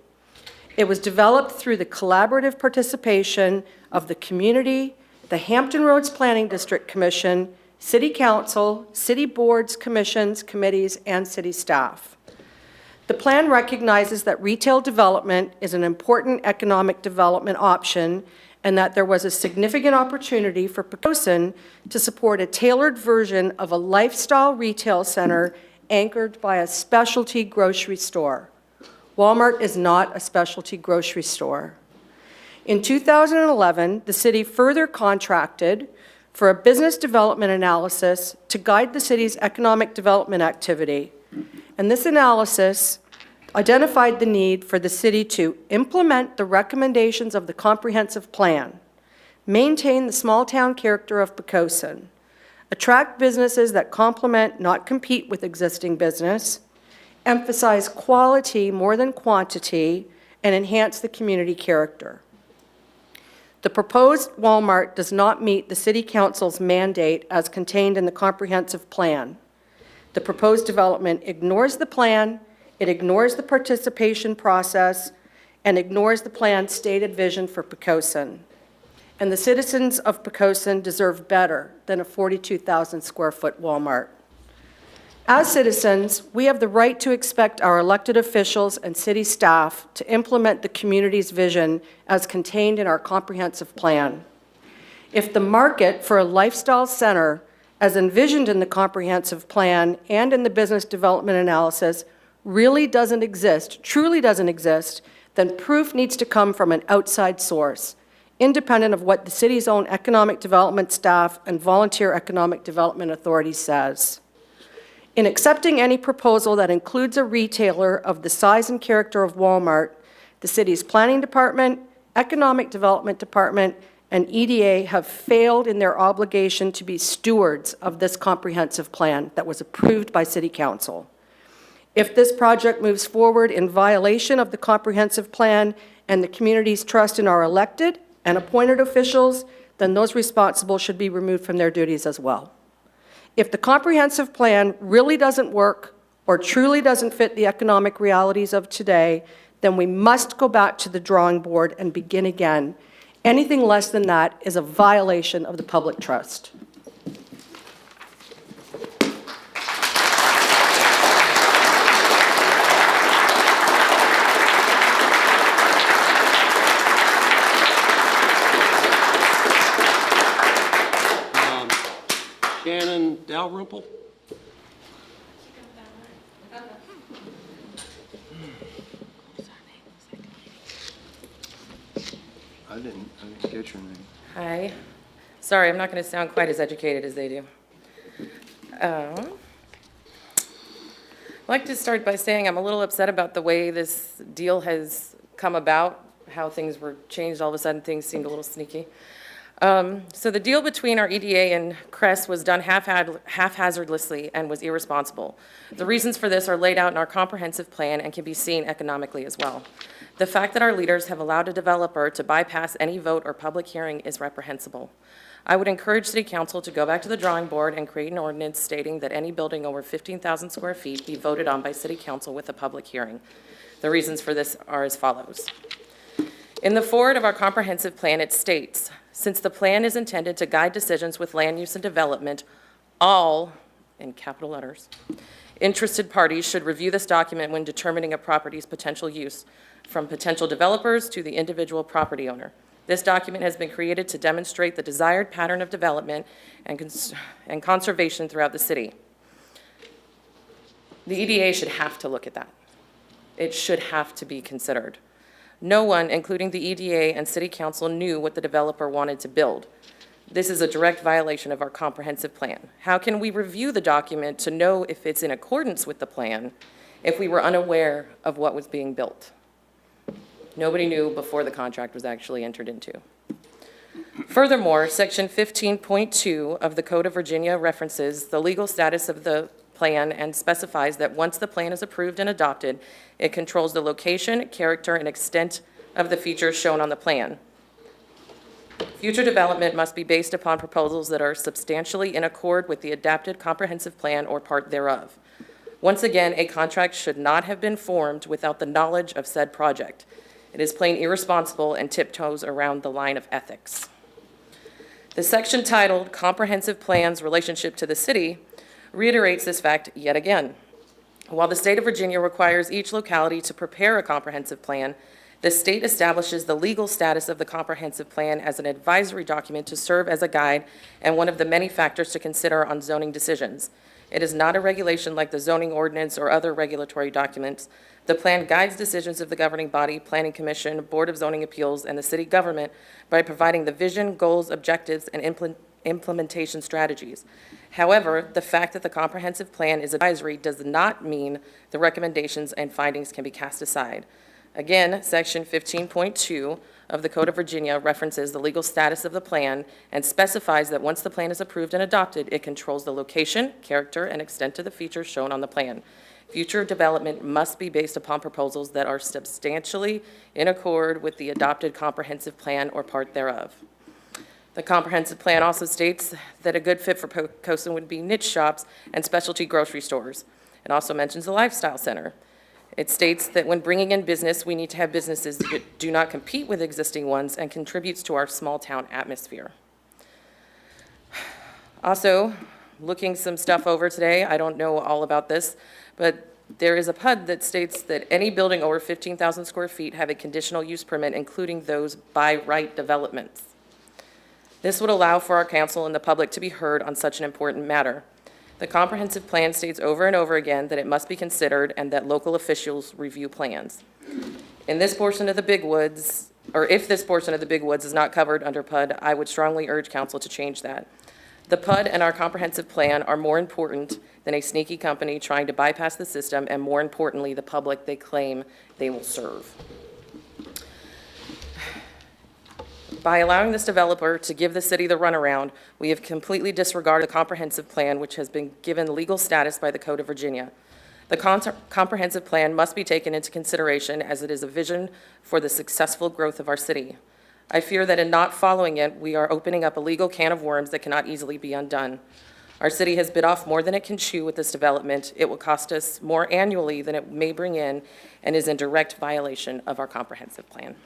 It was developed through the collaborative participation of the community, the Hampton Roads Planning District Commission, City Council, city boards, commissions, committees, and city staff. The plan recognizes that retail development is an important economic development option and that there was a significant opportunity for Poquoson to support a tailored version of a lifestyle retail center anchored by a specialty grocery store. Walmart is not a specialty grocery store. In 2011, the city further contracted for a business development analysis to guide the city's economic development activity. And this analysis identified the need for the city to implement the recommendations of the comprehensive plan, maintain the small-town character of Poquoson, attract businesses that complement, not compete with existing business, emphasize quality more than quantity, and enhance the community character. The proposed Walmart does not meet the City Council's mandate as contained in the comprehensive plan. The proposed development ignores the plan, it ignores the participation process, and ignores the plan's stated vision for Poquoson. And the citizens of Poquoson deserve better than a 42,000 square foot Walmart. As citizens, we have the right to expect our elected officials and city staff to implement the community's vision as contained in our comprehensive plan. If the market for a lifestyle center, as envisioned in the comprehensive plan and in the business development analysis, really doesn't exist, truly doesn't exist, then proof needs to come from an outside source, independent of what the city's own economic development staff and volunteer economic development authority says. In accepting any proposal that includes a retailer of the size and character of Walmart, the city's planning department, economic development department, and EDA have failed in their obligation to be stewards of this comprehensive plan that was approved by City Council. If this project moves forward in violation of the comprehensive plan and the community's trust in our elected and appointed officials, then those responsible should be removed from their duties as well. If the comprehensive plan really doesn't work or truly doesn't fit the economic realities of today, then we must go back to the drawing board and begin again. Anything less than that is a violation of the public trust. Shannon Dalrymple? I didn't get your name. Hi. Sorry, I'm not going to sound quite as educated as they do. I'd like to start by saying I'm a little upset about the way this deal has come about, how things were changed. All of a sudden, things seemed a little sneaky. So the deal between our EDA and Crest was done haphazardly and was irresponsible. The reasons for this are laid out in our comprehensive plan and can be seen economically as well. The fact that our leaders have allowed a developer to bypass any vote or public hearing is reprehensible. I would encourage City Council to go back to the drawing board and create an ordinance stating that any building over 15,000 square feet be voted on by City Council with a public hearing. The reasons for this are as follows. In the forward of our comprehensive plan, it states, since the plan is intended to guide decisions with land use and development, all, in capital letters, interested parties should review this document when determining a property's potential use, from potential developers to the individual property owner. This document has been created to demonstrate the desired pattern of development and conservation throughout the city. The EDA should have to look at that. It should have to be considered. No one, including the EDA and City Council, knew what the developer wanted to build. This is a direct violation of our comprehensive plan. How can we review the document to know if it's in accordance with the plan if we were unaware of what was being built? Nobody knew before the contract was actually entered into. Furthermore, Section 15.2 of the Code of Virginia references the legal status of the plan and specifies that once the plan is approved and adopted, it controls the location, character, and extent of the features shown on the plan. Future development must be based upon proposals that are substantially in accord with the adapted comprehensive plan or part thereof. Once again, a contract should not have been formed without the knowledge of said project. It is plain irresponsible and tiptoes around the line of ethics. The section titled Comprehensive Plan's Relationship to the City reiterates this fact yet again. While the state of Virginia requires each locality to prepare a comprehensive plan, the state establishes the legal status of the comprehensive plan as an advisory document to serve as a guide and one of the many factors to consider on zoning decisions. It is not a regulation like the zoning ordinance or other regulatory documents. The plan guides decisions of the governing body, Planning Commission, Board of Zoning Appeals, and the city government by providing the vision, goals, objectives, and implementation strategies. However, the fact that the comprehensive plan is advisory does not mean the recommendations and findings can be cast aside. Again, Section 15.2 of the Code of Virginia references the legal status of the plan and specifies that once the plan is approved and adopted, it controls the location, character, and extent of the features shown on the plan. Future development must be based upon proposals that are substantially in accord with the adopted comprehensive plan or part thereof. The comprehensive plan also states that a good fit for Poquoson would be niche shops and specialty grocery stores. It also mentions a lifestyle center. It states that when bringing in business, we need to have businesses that do not compete with existing ones and contributes to our small town atmosphere. Also, looking some stuff over today, I don't know all about this, but there is a PUD that states that any building over 15,000 square feet have a conditional use permit, including those by right developments. This would allow for our council and the public to be heard on such an important matter. The comprehensive plan states over and over again that it must be considered and that local officials review plans. In this portion of the Big Woods, or if this portion of the Big Woods is not covered under PUD, I would strongly urge council to change that. The PUD and our comprehensive plan are more important than a sneaky company trying to bypass the system, and more importantly, the public they claim they will serve. By allowing this developer to give the city the runaround, we have completely disregarded the comprehensive plan, which has been given legal status by the Code of Virginia. The comprehensive plan must be taken into consideration as it is a vision for the successful growth of our city. I fear that in not following it, we are opening up a legal can of worms that cannot easily be undone. Our city has bit off more than it can chew with this development. It will cost us more annually than it may bring in and is in direct violation of our comprehensive plan.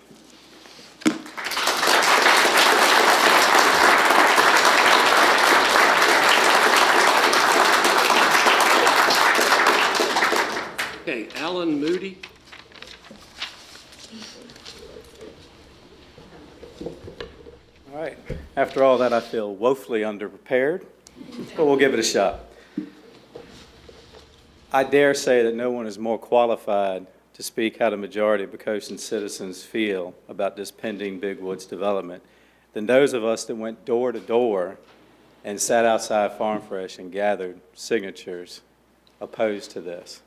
Okay, Alan Moody. All right. After all that, I feel woefully underprepared, but we'll give it a shot. I dare say that no one is more qualified to speak how the majority of Poquoson citizens feel about this pending Big Woods development than those of us that went door to door and sat outside Farm Fresh and gathered signatures opposed to this.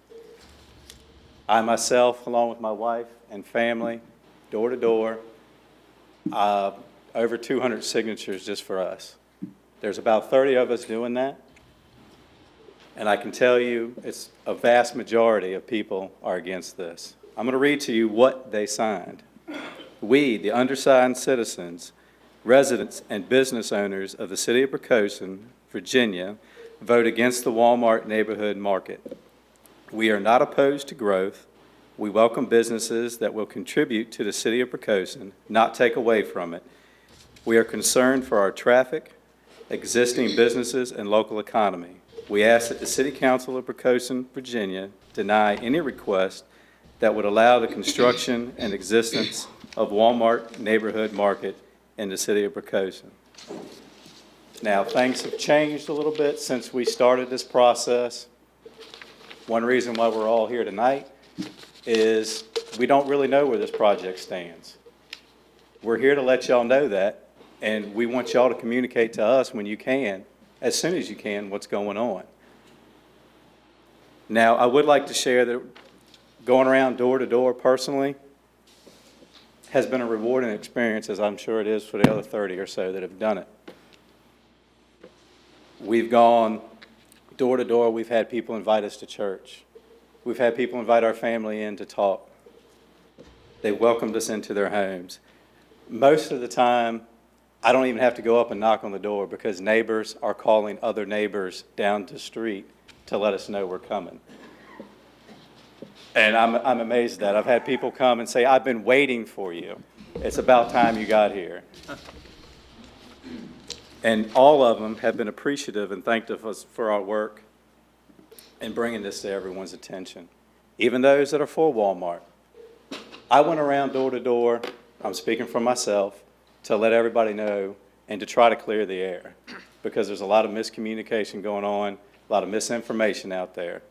I myself, along with my wife and family, door to door, over 200 signatures just for us. There's about 30 of us doing that. And I can tell you it's a vast majority of people are against this. I'm going to read to you what they signed. We, the undersigned citizens, residents, and business owners of the city of Poquoson, Virginia, vote against the Walmart neighborhood market. We are not opposed to growth. We welcome businesses that will contribute to the city of Poquoson, not take away from it. We are concerned for our traffic, existing businesses, and local economy. We ask that the City Council of Poquoson, Virginia, deny any request that would allow the construction and existence of Walmart neighborhood market in the city of Poquoson. Now, things have changed a little bit since we started this process. One reason why we're all here tonight is we don't really know where this project stands. We're here to let y'all know that, and we want y'all to communicate to us when you can, as soon as you can, what's going on. Now, I would like to share that going around door to door personally has been a rewarding experience, as I'm sure it is for the other 30 or so that have done it. We've gone door to door. We've had people invite us to church. We've had people invite our family in to talk. They welcomed us into their homes. Most of the time, I don't even have to go up and knock on the door because neighbors are calling other neighbors down the street to let us know we're coming. And I'm amazed at that. I've had people come and say, I've been waiting for you. It's about time you got here. And all of them have been appreciative and thanked us for our work in bringing this to everyone's attention, even those that are for Walmart. I went around door to door, I'm speaking for myself, to let everybody know and to try to clear the air because there's a lot of miscommunication going on, a lot of misinformation out there.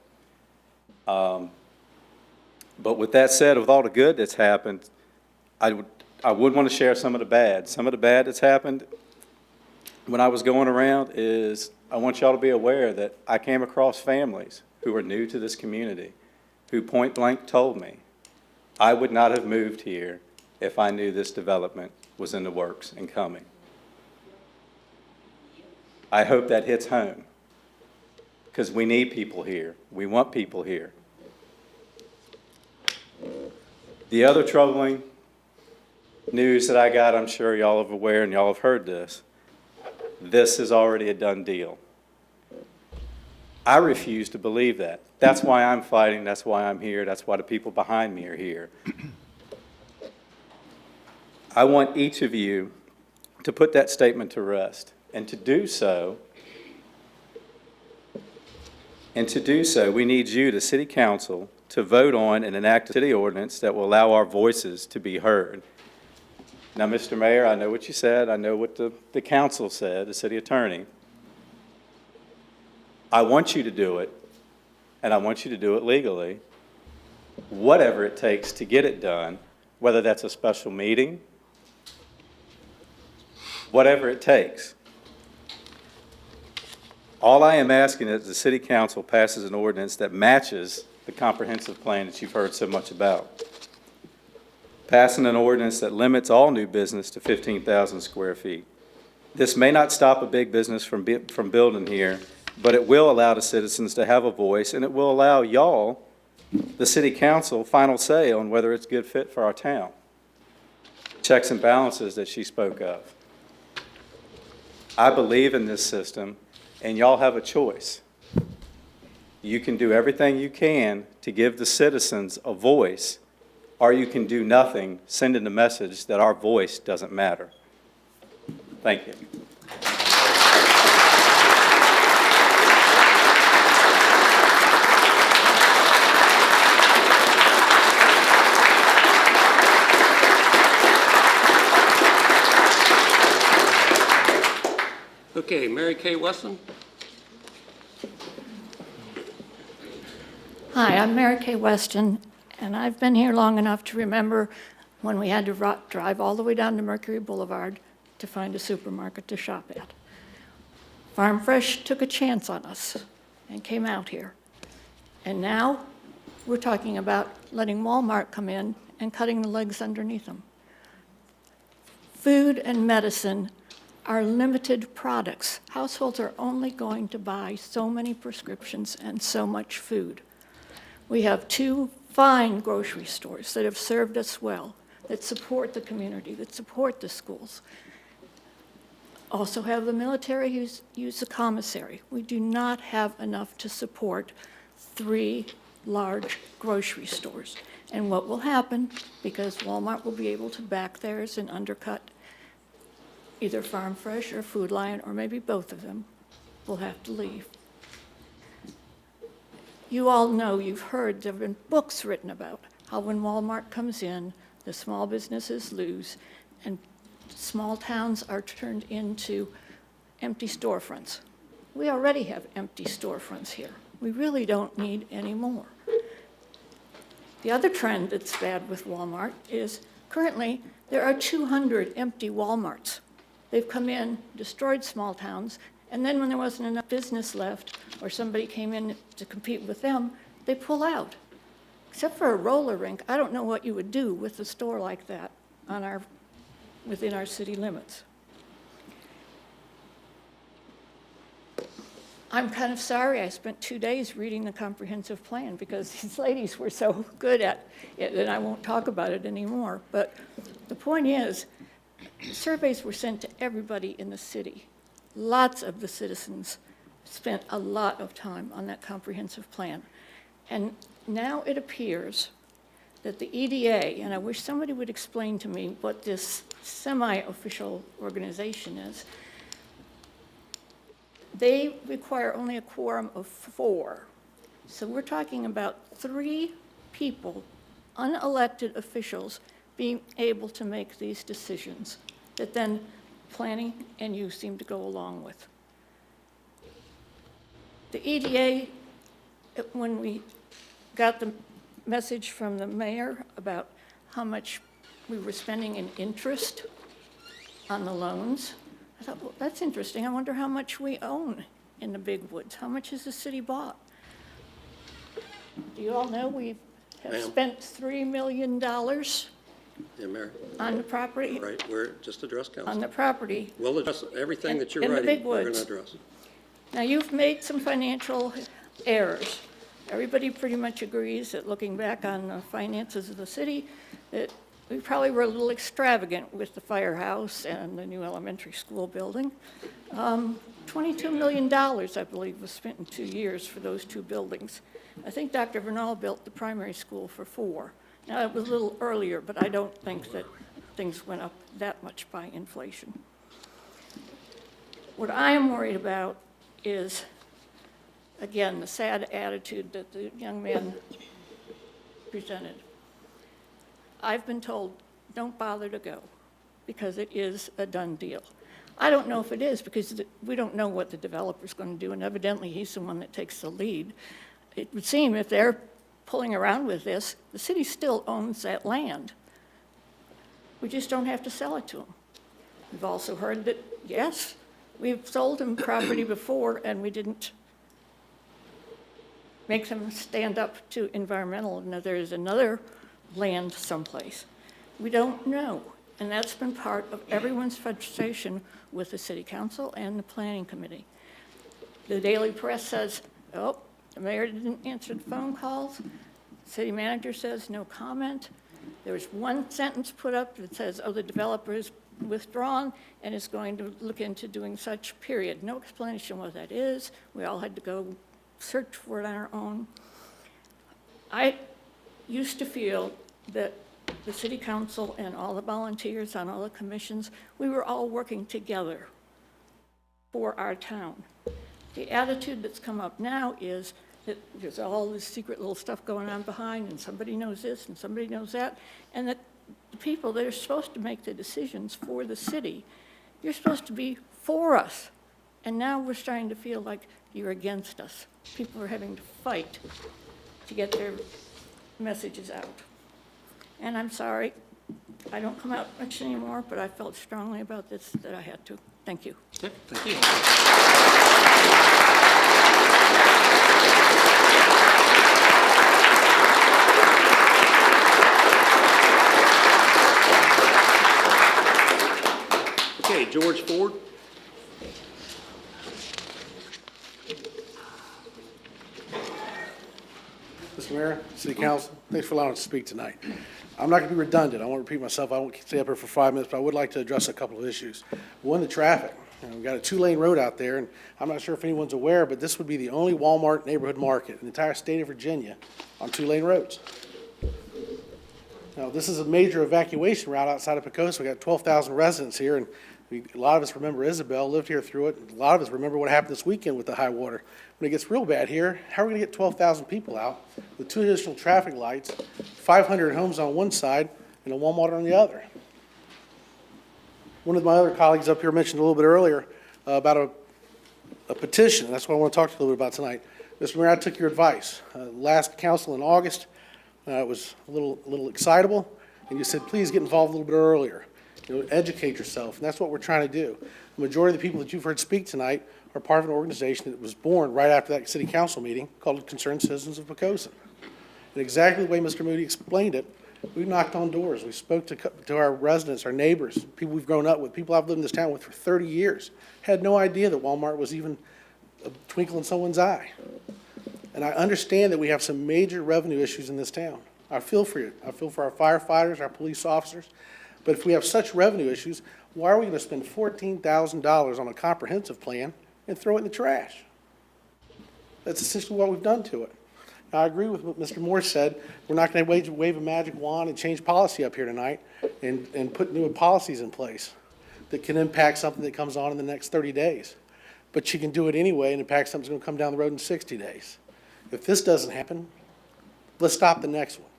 But with that said, with all the good that's happened, I would want to share some of the bad. Some of the bad that's happened when I was going around is I want y'all to be aware that I came across families who are new to this community who point blank told me I would not have moved here if I knew this development was in the works and coming. I hope that hits home because we need people here. We want people here. The other troubling news that I got, I'm sure y'all are aware and y'all have heard this. This is already a done deal. I refuse to believe that. That's why I'm fighting. That's why I'm here. That's why the people behind me are here. I want each of you to put that statement to rest. And to do so, we need you, the City Council, to vote on and enact a city ordinance that will allow our voices to be heard. Now, Mr. Mayor, I know what you said. I know what the council said, the city attorney. I want you to do it, and I want you to do it legally, whatever it takes to get it done, whether that's a special meeting, whatever it takes. All I am asking is the city council passes an ordinance that matches the comprehensive plan that you've heard so much about. Passing an ordinance that limits all new business to 15,000 square feet. This may not stop a big business from building here, but it will allow the citizens to have a voice, and it will allow y'all, the city council, final say on whether it's a good fit for our town. Checks and balances that she spoke of. I believe in this system, and y'all have a choice. You can do everything you can to give the citizens a voice, or you can do nothing, sending the message that our voice doesn't matter. Thank you. Okay, Mary Kay Weston? Hi, I'm Mary Kay Weston, and I've been here long enough to remember when we had to drive all the way down to Mercury Boulevard to find a supermarket to shop at. Farm Fresh took a chance on us and came out here. And now we're talking about letting Walmart come in and cutting the legs underneath them. Food and medicine are limited products. Households are only going to buy so many prescriptions and so much food. We have two fine grocery stores that have served us well, that support the community, that support the schools. Also have the military who's used the commissary. We do not have enough to support 3 large grocery stores. And what will happen, because Walmart will be able to back theirs and undercut either Farm Fresh or Food Lion, or maybe both of them, will have to leave. You all know, you've heard, there have been books written about how when Walmart comes in, the small businesses lose, and small towns are turned into empty storefronts. We already have empty storefronts here. We really don't need any more. The other trend that's bad with Walmart is currently there are 200 empty Walmarts. They've come in, destroyed small towns, and then when there wasn't enough business left or somebody came in to compete with them, they pull out. Except for a roller rink, I don't know what you would do with a store like that within our city limits. I'm kind of sorry I spent 2 days reading the comprehensive plan because these ladies were so good at it that I won't talk about it anymore. But the point is, surveys were sent to everybody in the city. Lots of the citizens spent a lot of time on that comprehensive plan. And now it appears that the EDA, and I wish somebody would explain to me what this semi-official organization is, they require only a quorum of 4. So we're talking about 3 people, unelected officials, being able to make these decisions that then planning and you seem to go along with. The EDA, when we got the message from the mayor about how much we were spending in interest on the loans, I thought, well, that's interesting. I wonder how much we own in the big woods. How much has the city bought? Do you all know we have spent $3 million Yeah, Mary? on the property? Right, we're just address council. On the property. We'll address everything that you're in the writing, big we're going to woods. address. Now, you've made some financial errors. Everybody pretty much agrees that looking back on the finances of the city, that we probably were a little extravagant with the firehouse and the new elementary school building. $22 million, I believe, was spent in 2 years for those 2 buildings. I think Dr. Vernal built the primary school for 4. Now, it was a little earlier, but I don't think that things went up that much by inflation. What I am worried about is, again, the sad attitude that the young man presented. I've been told, don't bother to go, because it is a done deal. I don't know if it is, because we don't know what the developer's going to do, and evidently he's the one that takes the lead. It would seem if they're pulling around with this, the city still owns that land. We just don't have to sell it to them. We've also heard that, yes, we've sold them property before, and we didn't make them stand up to environmental. Now, there is another land someplace. We don't know, and that's been part of everyone's frustration with the city council and the planning committee. The Daily Press says, oh, the mayor didn't answer the phone calls. City manager says no comment. There was one sentence put up that says, oh, the developer is withdrawn and is going to look into doing such, period. No explanation what that is. We all had to go search for it on our own. I used to feel that the city council and all the volunteers on all the commissions, we were all working together for our town. The attitude that's come up now is that there's all this secret little stuff going on behind, and somebody knows this and somebody knows that, and that the people that are supposed to make the decisions for the city, you're supposed to be for us. And now we're starting to feel like you're against us. People are having to fight to get their messages out. And I'm sorry, I don't come out much anymore, but I felt strongly about this that I had to. Thank you. Okay, thank you. Okay, George Ford. Mr. Mayor, City Council, thanks for allowing us to speak tonight. I'm not going to be redundant. I won't repeat myself. I won't stay up here for 5 minutes, but I would like to address a couple of issues. One, the traffic. We've got a 2-lane road out there, and I'm not sure if anyone's aware, but this would be the only Walmart neighborhood market in the entire state of Virginia on 2-lane roads. Now, this is a major evacuation route outside of Poquoson. We've got 12,000 residents here, and a lot of us remember Isabel, lived here through it. A lot of us remember what happened this weekend with the high water. When it gets real bad here, how are we going to get 12,000 people out with 2 additional traffic lights, 500 homes on one side, and a Walmart on the other? One of my other colleagues up here mentioned a little bit earlier about a petition. That's what I want to talk to you a little bit about tonight. Mr. Mayor, I took your advice. Last council in August, it was a little excitable, and you said, please get involved a little bit earlier. Educate yourself, and that's what we're trying to do. The majority of the people that you've heard speak tonight are part of an organization that was born right after that city council meeting called Concerned Citizens of Poquoson. And exactly the way Mr. Moody explained it, we knocked on doors. We spoke to our residents, our neighbors, people we've grown up with, people I've lived in this town with for 30 years. Had no idea that Walmart was even a twinkle in someone's eye. And I understand that we have some major revenue issues in this town. I feel for you. I feel for our firefighters, our police officers. But if we have such revenue issues, why are we going to spend $14,000 on a comprehensive plan and throw it in the trash? That's essentially what we've done to it. Now, I agree with what Mr. Moore said. We're not going to wave a magic wand and change policy up here tonight and put new policies in place that can impact something that comes on in the next 30 days. But you can do it anyway and impact something that's going to come down the road in 60 days. If this doesn't happen, let's stop the next one.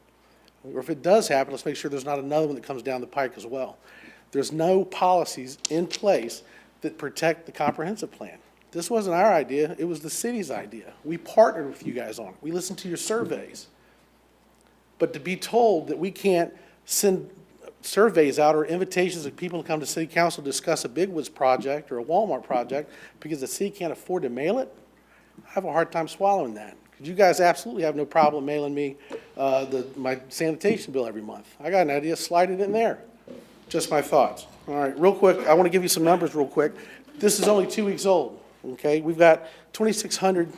Or if it does happen, let's make sure there's not another one that comes down the pike as well. There's no policies in place that protect the comprehensive plan. This wasn't our idea. It was the city's idea. We partnered with you guys on it. We listened to your surveys. But to be told that we can't send surveys out or invitations of people to come to city council to discuss a Big Woods project or a Walmart project because the city can't afford to mail it, I have a hard time swallowing that. You guys absolutely have no problem mailing me my sanitation bill every month. I got an idea, slide it in there. Just my thoughts. All right, real quick, I want to give you some numbers real quick. This is only 2 weeks old, okay? We've got 2,600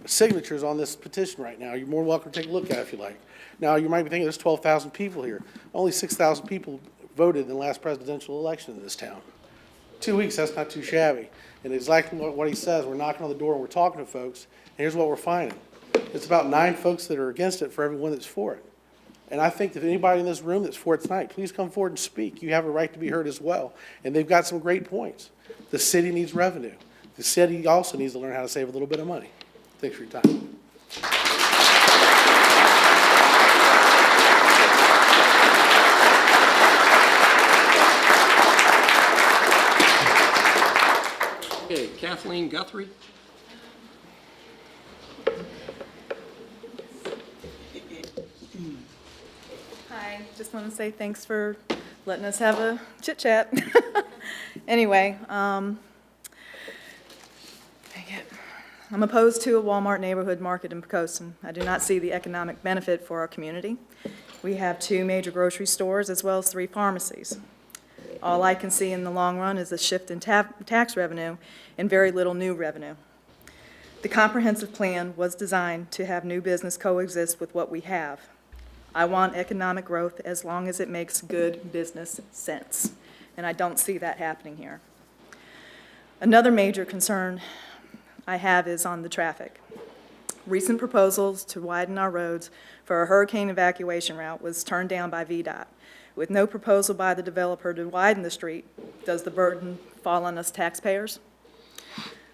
signatures on this petition right now. You're more than welcome to take a look at it if you like. Now, you might be thinking there's 12,000 people here. Only 6,000 people voted in the last presidential election in this town. 2 weeks, that's not too shabby. And exactly what he says, we're knocking on the door and we're talking to folks, and here's what we're finding. It's about 9 folks that are against it for every one that's for it. And I think that anybody in this room that's for it tonight, please come forward and speak. You have a right to be heard as well. And they've got some great points. The city needs revenue. The city also needs to learn how to save a little bit of money. Thanks for your time. Kathleen Guthrie. Hi, just want to say thanks for letting us have a chit chat. Anyway, I'm opposed to a Walmart neighborhood market in Poquoson. I do not see the economic benefit for our community. We have 2 major grocery stores as well as 3 pharmacies. All I can see in the long run is a shift in tax revenue and very little new revenue. The comprehensive plan was designed to have new business coexist with what we have. I want economic growth as long as it makes good business sense, and I don't see that happening here. Another major concern I have is on the traffic. Recent proposals to widen our roads for a hurricane evacuation route was turned down by VDOT. With no proposal by the developer to widen the street, does the burden fall on us taxpayers?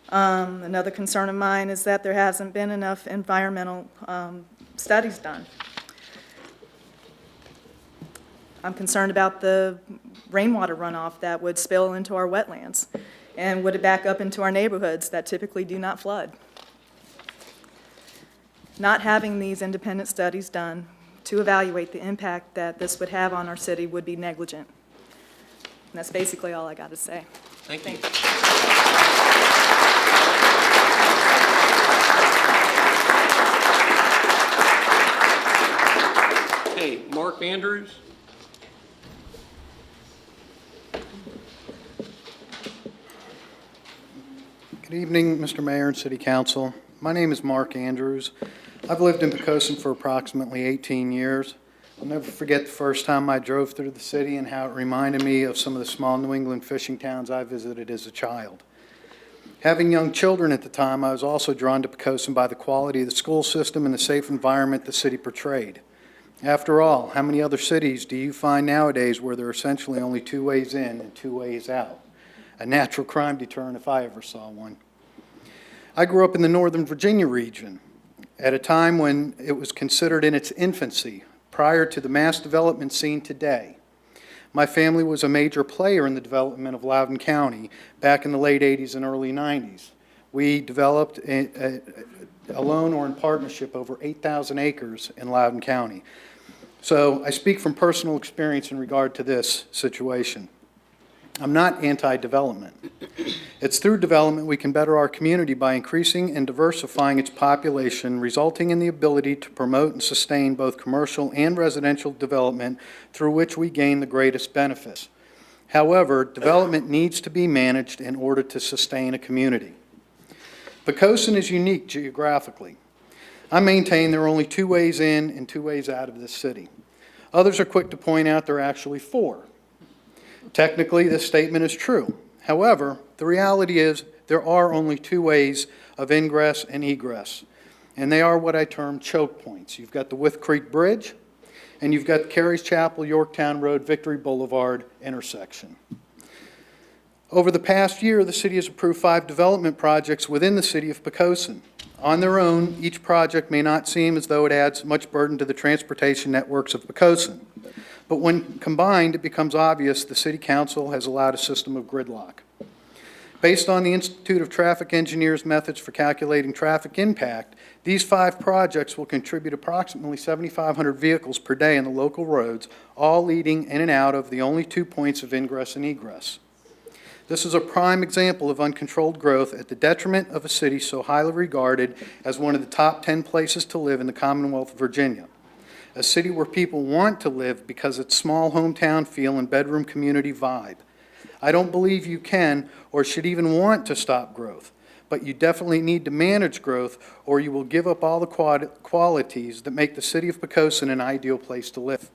Another concern of mine is that there hasn't been enough environmental studies done. I'm concerned about the rainwater runoff that would spill into our wetlands and would it back up into our neighborhoods that typically do not flood. Not having these independent studies done to evaluate the impact that this would have on our city would be negligent. And that's basically all I got to say. Thank you. Okay, Mark Andrews. Good evening, Mr. Mayor and City Council. My name is Mark Andrews. I've lived in Poquoson for approximately 18 years. I'll never forget the first time I drove through the city and how it reminded me of some of the small New England fishing towns I visited as a child. Having young children at the time, I was also drawn to Poquoson by the quality of the school system and the safe environment the city portrayed. After all, how many other cities do you find nowadays where there are essentially only 2 ways in and 2 ways out? A natural crime deterrent if I ever saw one. I grew up in the Northern Virginia region at a time when it was considered in its infancy, prior to the mass development seen today. My family was a major player in the development of Loudoun County back in the late 80s and early 90s. We developed, alone or in partnership, over 8,000 acres in Loudoun County. So I speak from personal experience in regard to this situation. I'm not anti-development. It's through development we can better our community by increasing and diversifying its population, resulting in the ability to promote and sustain both commercial and residential development through which we gain the greatest benefits. However, development needs to be managed in order to sustain a community. Poquoson is unique geographically. I maintain there are only 2 ways in and 2 ways out of this city. Others are quick to point out there are actually 4. Technically, this statement is true. However, the reality is there are only 2 ways of ingress and egress, and they are what I term choke points. You've got the Wythe Creek Bridge, and you've got the Carey's Chapel, Yorktown Road, Victory Boulevard intersection. Over the past year, the city has approved 5 development projects within the city of Poquoson. On their own, each project may not seem as though it adds much burden to the transportation networks of Poquoson. But when combined, it becomes obvious the City Council has allowed a system of gridlock. Based on the Institute of Traffic Engineers' methods for calculating traffic impact, these 5 projects will contribute approximately 7,500 vehicles per day on the local roads, all leading in and out of the only 2 points of ingress and egress. This is a prime example of uncontrolled growth at the detriment of a city so highly regarded as one of the top 10 places to live in the Commonwealth of Virginia. A city where people want to live because it's small hometown feel and bedroom community vibe. I don't believe you can or should even want to stop growth, but you definitely need to manage growth or you will give up all the qualities that make the city of Poquoson an ideal place to live.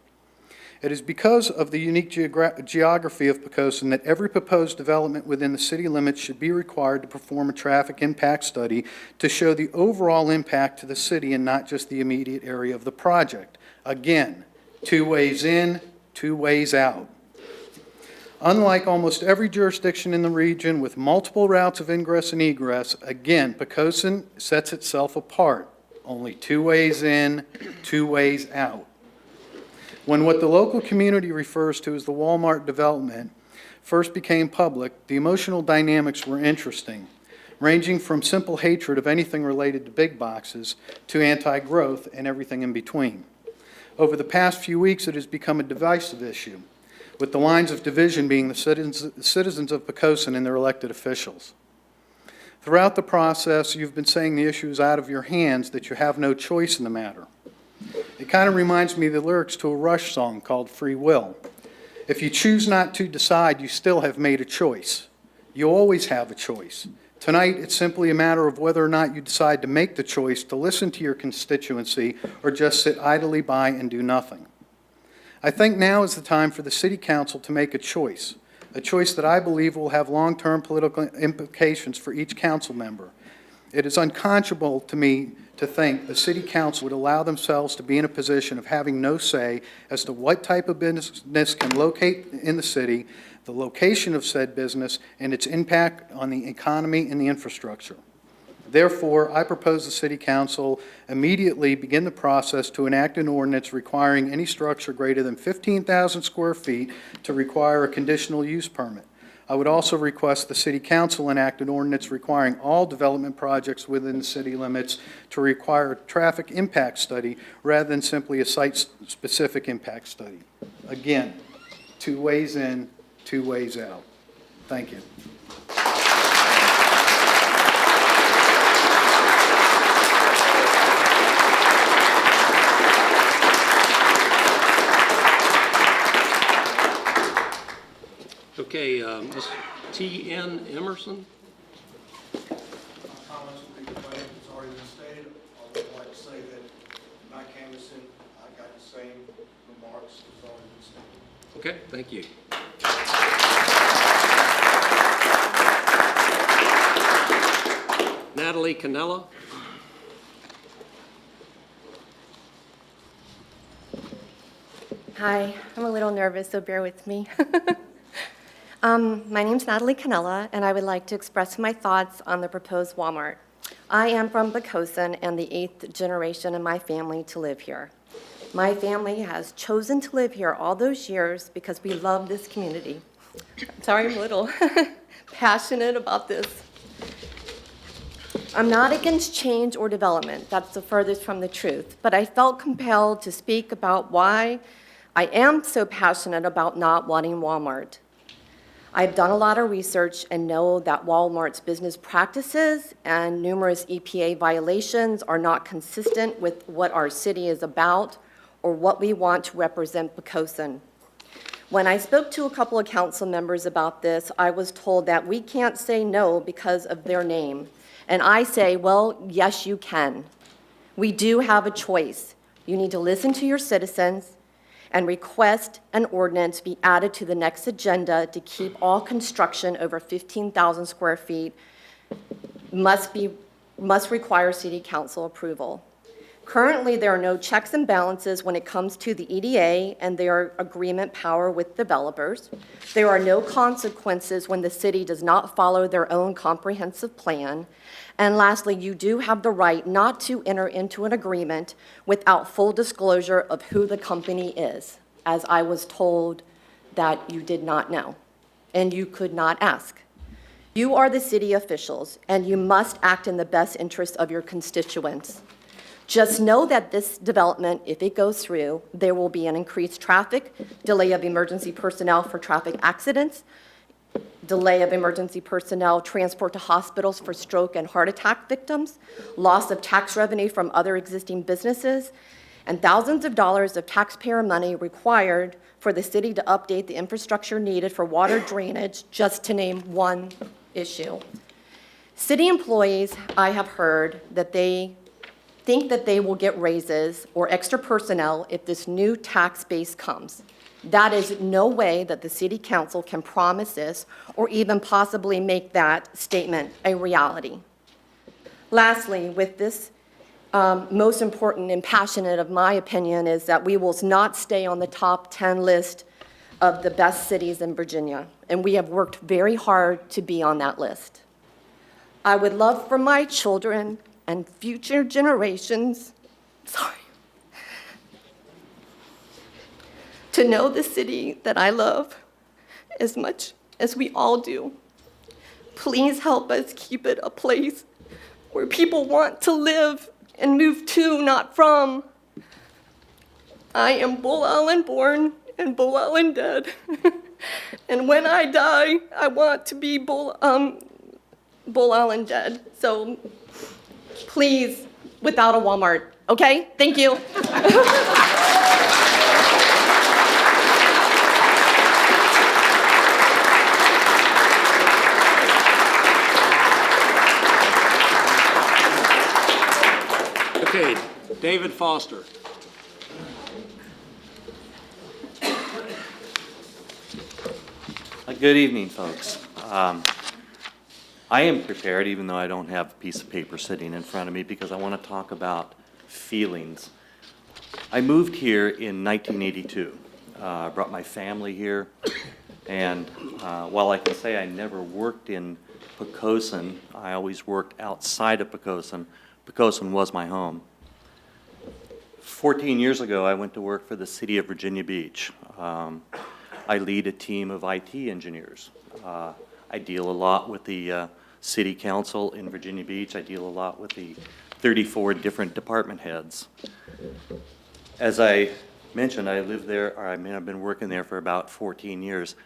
It is because of the unique geography of Poquoson that every proposed development within the city limits should be required to perform a traffic impact study to show the overall impact to the city and not just the immediate area of the project. Again, 2 ways in, 2 ways out. Unlike almost every jurisdiction in the region with multiple routes of ingress and egress, again, Poquoson sets itself apart. Only 2 ways in, 2 ways out. When what the local community refers to as the Walmart development first became public, the emotional dynamics were interesting. ranging from simple hatred of anything related to big boxes to anti-growth and everything in between. Over the past few weeks, it has become a divisive issue, with the lines of division being the citizens of Poquoson and their elected officials. Throughout the process, you've been saying the issue is out of your hands, that you have no choice in the matter. It kind of reminds me of the lyrics to a Rush song called Free Will. If you choose not to decide, you still have made a choice. You always have a choice. Tonight, it's simply a matter of whether or not you decide to make the choice to listen to your constituency or just sit idly by and do nothing. I think now is the time for the City Council to make a choice that I believe will have long-term political implications for each council member. It is unconscionable to me to think the City Council would allow themselves to be in a position of having no say as to what type of business can locate in the city, the location of said business, and its impact on the economy and the infrastructure. Therefore, I propose the City Council immediately begin the process to enact an ordinance requiring any structure greater than 15,000 square feet to require a conditional use permit. I would also request the City Council enact an ordinance requiring all development projects within the city limits to require a traffic impact study rather than simply a site-specific impact study. Again, 2 ways in, 2 ways out. Thank you. Okay, Ms. T.N. Emerson? Comments will be conveyed, it's already been stated. I would like to say that my canvassing, I got the same remarks as already been stated. Okay, thank you. Natalie Cannella? Hi, I'm a little nervous, so bear with me. My name's Natalie Cannella, and I would like to express my thoughts on the proposed Walmart. I am from Poquoson and the 8th generation in my family to live here. My family has chosen to live here all those years because we love this community. I'm sorry, I'm a little passionate about this. I'm not against change or development. That's the furthest from the truth. But I felt compelled to speak about why I am so passionate about not wanting Walmart. I've done a lot of research and know that Walmart's business practices and numerous EPA violations are not consistent with what our city is about or what we want to represent Poquoson. When I spoke to a couple of council members about this, I was told that we can't say no because of their name. And I say, well, yes, you can. We do have a choice. You need to listen to your citizens and request an ordinance be added to the next agenda to keep all construction over 15,000 square feet must require city council approval. Currently, there are no checks and balances when it comes to the EDA and their agreement power with developers. There are no consequences when the city does not follow their own comprehensive plan. And lastly, you do have the right not to enter into an agreement without full disclosure of who the company is, as I was told that you did not know, and you could not ask. You are the city officials, and you must act in the best interest of your constituents. Just know that this development, if it goes through, there will be an increased traffic, delay of emergency personnel for traffic accidents, delay of emergency personnel transport to hospitals for stroke and heart attack victims, loss of tax revenue from other existing businesses, and thousands of dollars of taxpayer money required for the city to update the infrastructure needed for water drainage, just to name one issue. City employees, I have heard that they think that they will get raises or extra personnel if this new tax base comes. That is no way that the city council can promise this or even possibly make that statement a reality. Lastly, with this, most important and passionate of my opinion is that we will not stay on the top 10 list of the best cities in Virginia, and we have worked very hard to be on that list. I would love for my children and future generations, to know the city that I love as much as we all do. please help us keep it a place where people want to live and move to, not from. I am Bull Island born and Bull Island dead. And when I die, I want to be Bull Island dead. So please, without a Walmart, okay? Thank you. Okay, David Foster. Good evening, folks. I am prepared, even though I don't have a piece of paper sitting in front of me, because I want to talk about feelings. I moved here in 1982. I brought my family here, and while I can say I never worked in Poquoson, I always worked outside of Poquoson. Poquoson was my home. 14 years ago, I went to work for the city of Virginia Beach. I lead a team of IT engineers. I deal a lot with the city council in Virginia Beach. I deal a lot with the 34 different department heads. As I mentioned, I live there, or I've been working there for about 14 years.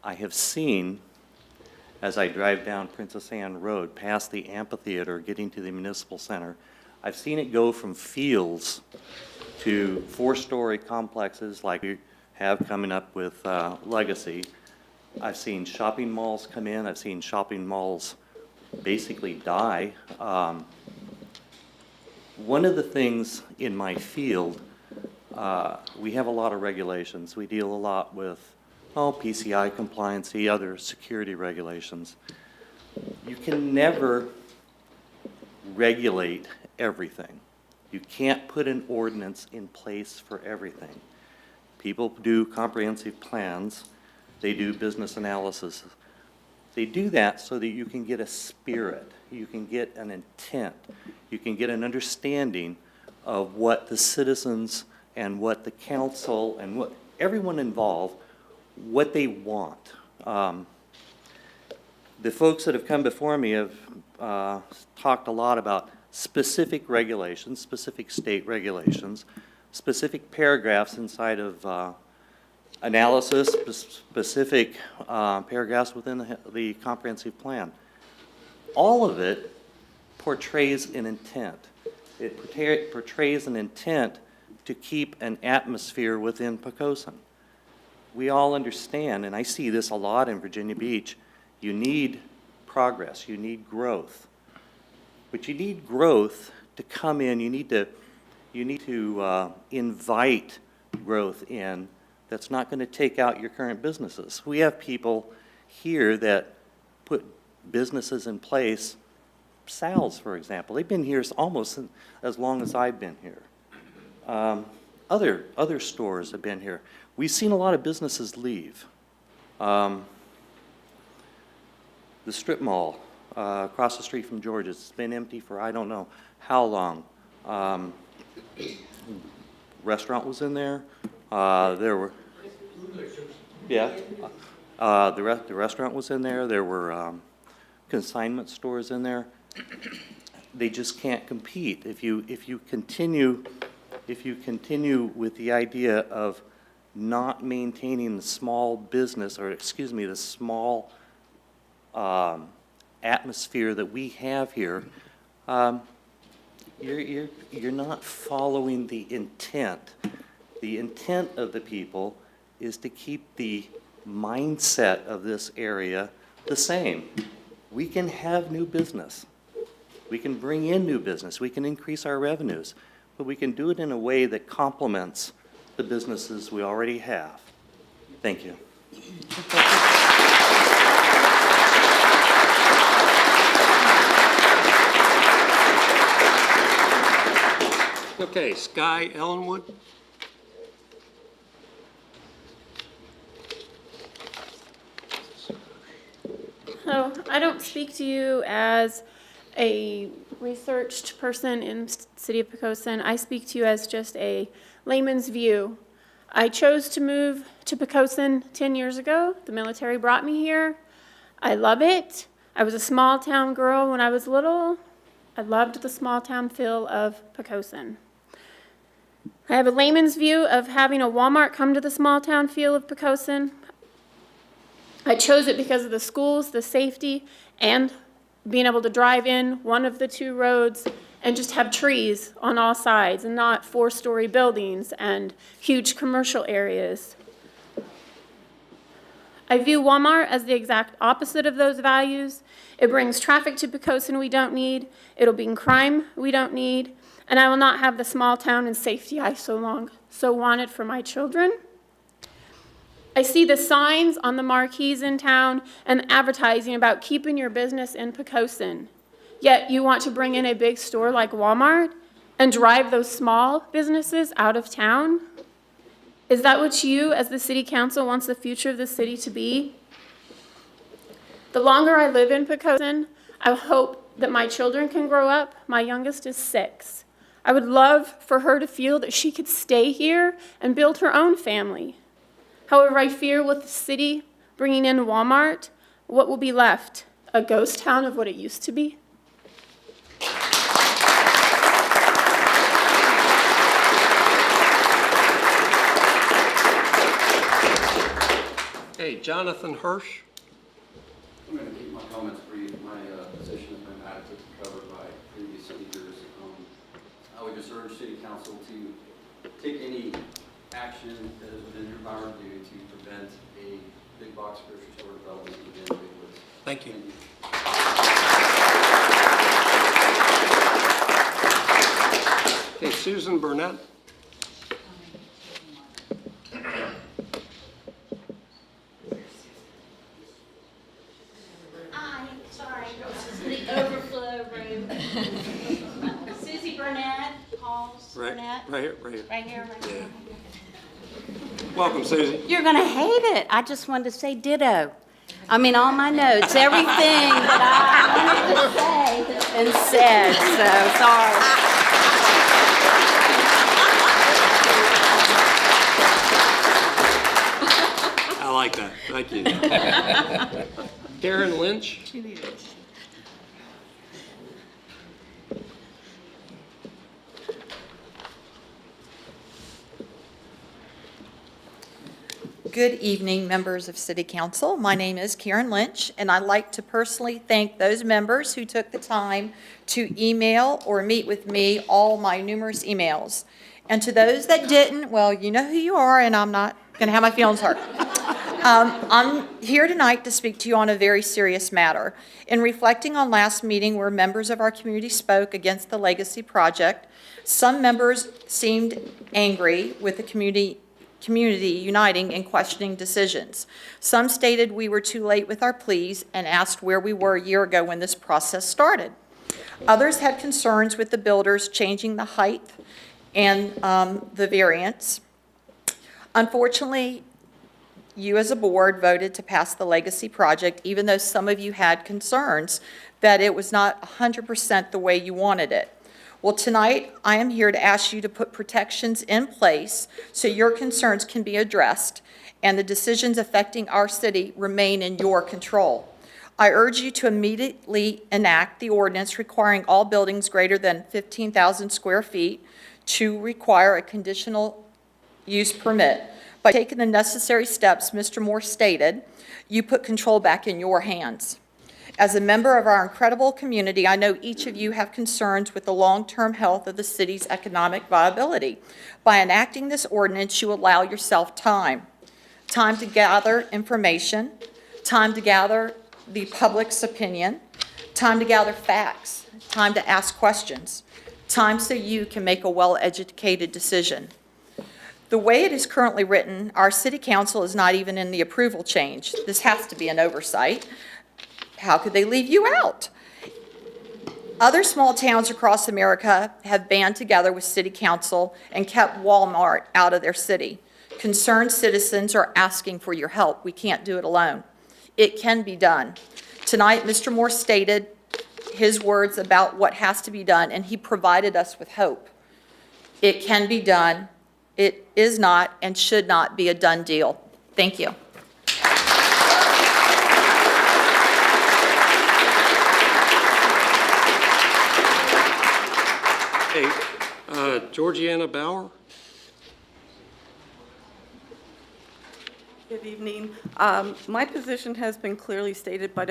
I have seen, as I drive down Princess Anne Road, past the amphitheater, getting to the municipal center, I've seen it go from fields to 4-story complexes like we have coming up with Legacy. I've seen shopping malls come in. I've seen shopping malls basically die. One of the things in my field, we have a lot of regulations. We deal a lot with PCI compliancy, other security regulations. You can never regulate everything. You can't put an ordinance in place for everything. People do comprehensive plans. They do business analysis. They do that so that you can get a spirit. You can get an intent. You can get an understanding of what the citizens and what the council and what everyone involved, what they want. The folks that have come before me have talked a lot about specific regulations, specific state regulations, specific paragraphs inside of analysis, specific paragraphs within the comprehensive plan. All of it portrays an intent. It portrays an intent to keep an atmosphere within Poquoson. We all understand, and I see this a lot in Virginia Beach, you need progress, you need growth. But you need growth to come in, you need to invite growth in that's not going to take out your current businesses. We have people here that put businesses in place. Sal's, for example, they've been here almost as long as I've been here. Other stores have been here. We've seen a lot of businesses leave. The strip mall across the street from George's, it's been empty for I don't know how long. Restaurant was in there. There were, yeah. The restaurant was in there. There were consignment stores in there. They just can't compete. If you continue with the idea of not maintaining the small business, or excuse me, the small atmosphere that we have here, you're not following the intent. The intent of the people is to keep the mindset of this area the same. We can have new business. We can bring in new business. We can increase our revenues. But we can do it in a way that complements the businesses we already have. Thank you. Okay, Sky Ellenwood. So I don't speak to you as a researched person in the city of Poquoson. I speak to you as just a layman's view. I chose to move to Poquoson 10 years ago. The military brought me here. I love it. I was a small town girl when I was little. I loved the small town feel of Poquoson. I have a layman's view of having a Walmart come to the small town feel of Poquoson. I chose it because of the schools, the safety, and being able to drive in one of the two roads and just have trees on all sides and not 4-story buildings and huge commercial areas. I view Walmart as the exact opposite of those values. It brings traffic to Poquoson we don't need. It'll bring crime we don't need. And I will not have the small town and safety I so wanted for my children. I see the signs on the marquees in town and advertising about keeping your business in Poquoson. Yet you want to bring in a big store like Walmart and drive those small businesses out of town? Is that what you, as the city council, wants the future of the city to be? The longer I live in Poquoson, I hope that my children can grow up. My youngest is 6. I would love for her to feel that she could stay here and build her own family. However, I fear with the city bringing in Walmart, what will be left? A ghost town of what it used to be? Hey, Jonathan Hirsch. I'm going to keep my comments brief. My position has been adequately covered by previous speakers. I would just urge City Council to take any action that is within your power to do to prevent a big box grocery store development within the Big Woods. Thank you. Okay, Susan Burnett. Hi, sorry, this is the overflow room. Susie Burnett, Paul's Burnett. Right here, right here. Right here, right here. Welcome, Susie. You're gonna hate it. I just wanted to say ditto. I mean, all my notes, everything that I wanted to say has been said, so sorry. I like that. Thank you. Karen Lynch. Good evening, members of City Council. My name is Karen Lynch, and I'd like to personally thank those members who took the time to email or meet with me all my numerous emails. And to those that didn't, well, you know who you are, and I'm not going to have my feelings hurt. I'm here tonight to speak to you on a very serious matter. In reflecting on last meeting where members of our community spoke against the Legacy Project, some members seemed angry with the community uniting and questioning decisions. Some stated we were too late with our pleas and asked where we were a year ago when this process started. Others had concerns with the builders changing the height and the variance. Unfortunately, you as a board voted to pass the Legacy Project, even though some of you had concerns that it was not 100% the way you wanted it. Well, tonight, I am here to ask you to put protections in place so your concerns can be addressed and the decisions affecting our city remain in your control. I urge you to immediately enact the ordinance requiring all buildings greater than 15,000 square feet to require a conditional use permit. By taking the necessary steps Mr. Moore stated, you put control back in your hands. As a member of our incredible community, I know each of you have concerns with the long-term health of the city's economic viability. By enacting this ordinance, you allow yourself time to gather information, time to gather the public's opinion, time to gather facts, time to ask questions, time so you can make a well-educated decision. The way it is currently written, our city council is not even in the approval change. This has to be an oversight. How could they leave you out? Other small towns across America have banded together with city council and kept Walmart out of their city. Concerned citizens are asking for your help. We can't do it alone. It can be done. Tonight, Mr. Moore stated his words about what has to be done, and he provided us with hope. It can be done. It is not and should not be a done deal. Thank you. Georgiana Bauer? Good evening. My position has been clearly stated by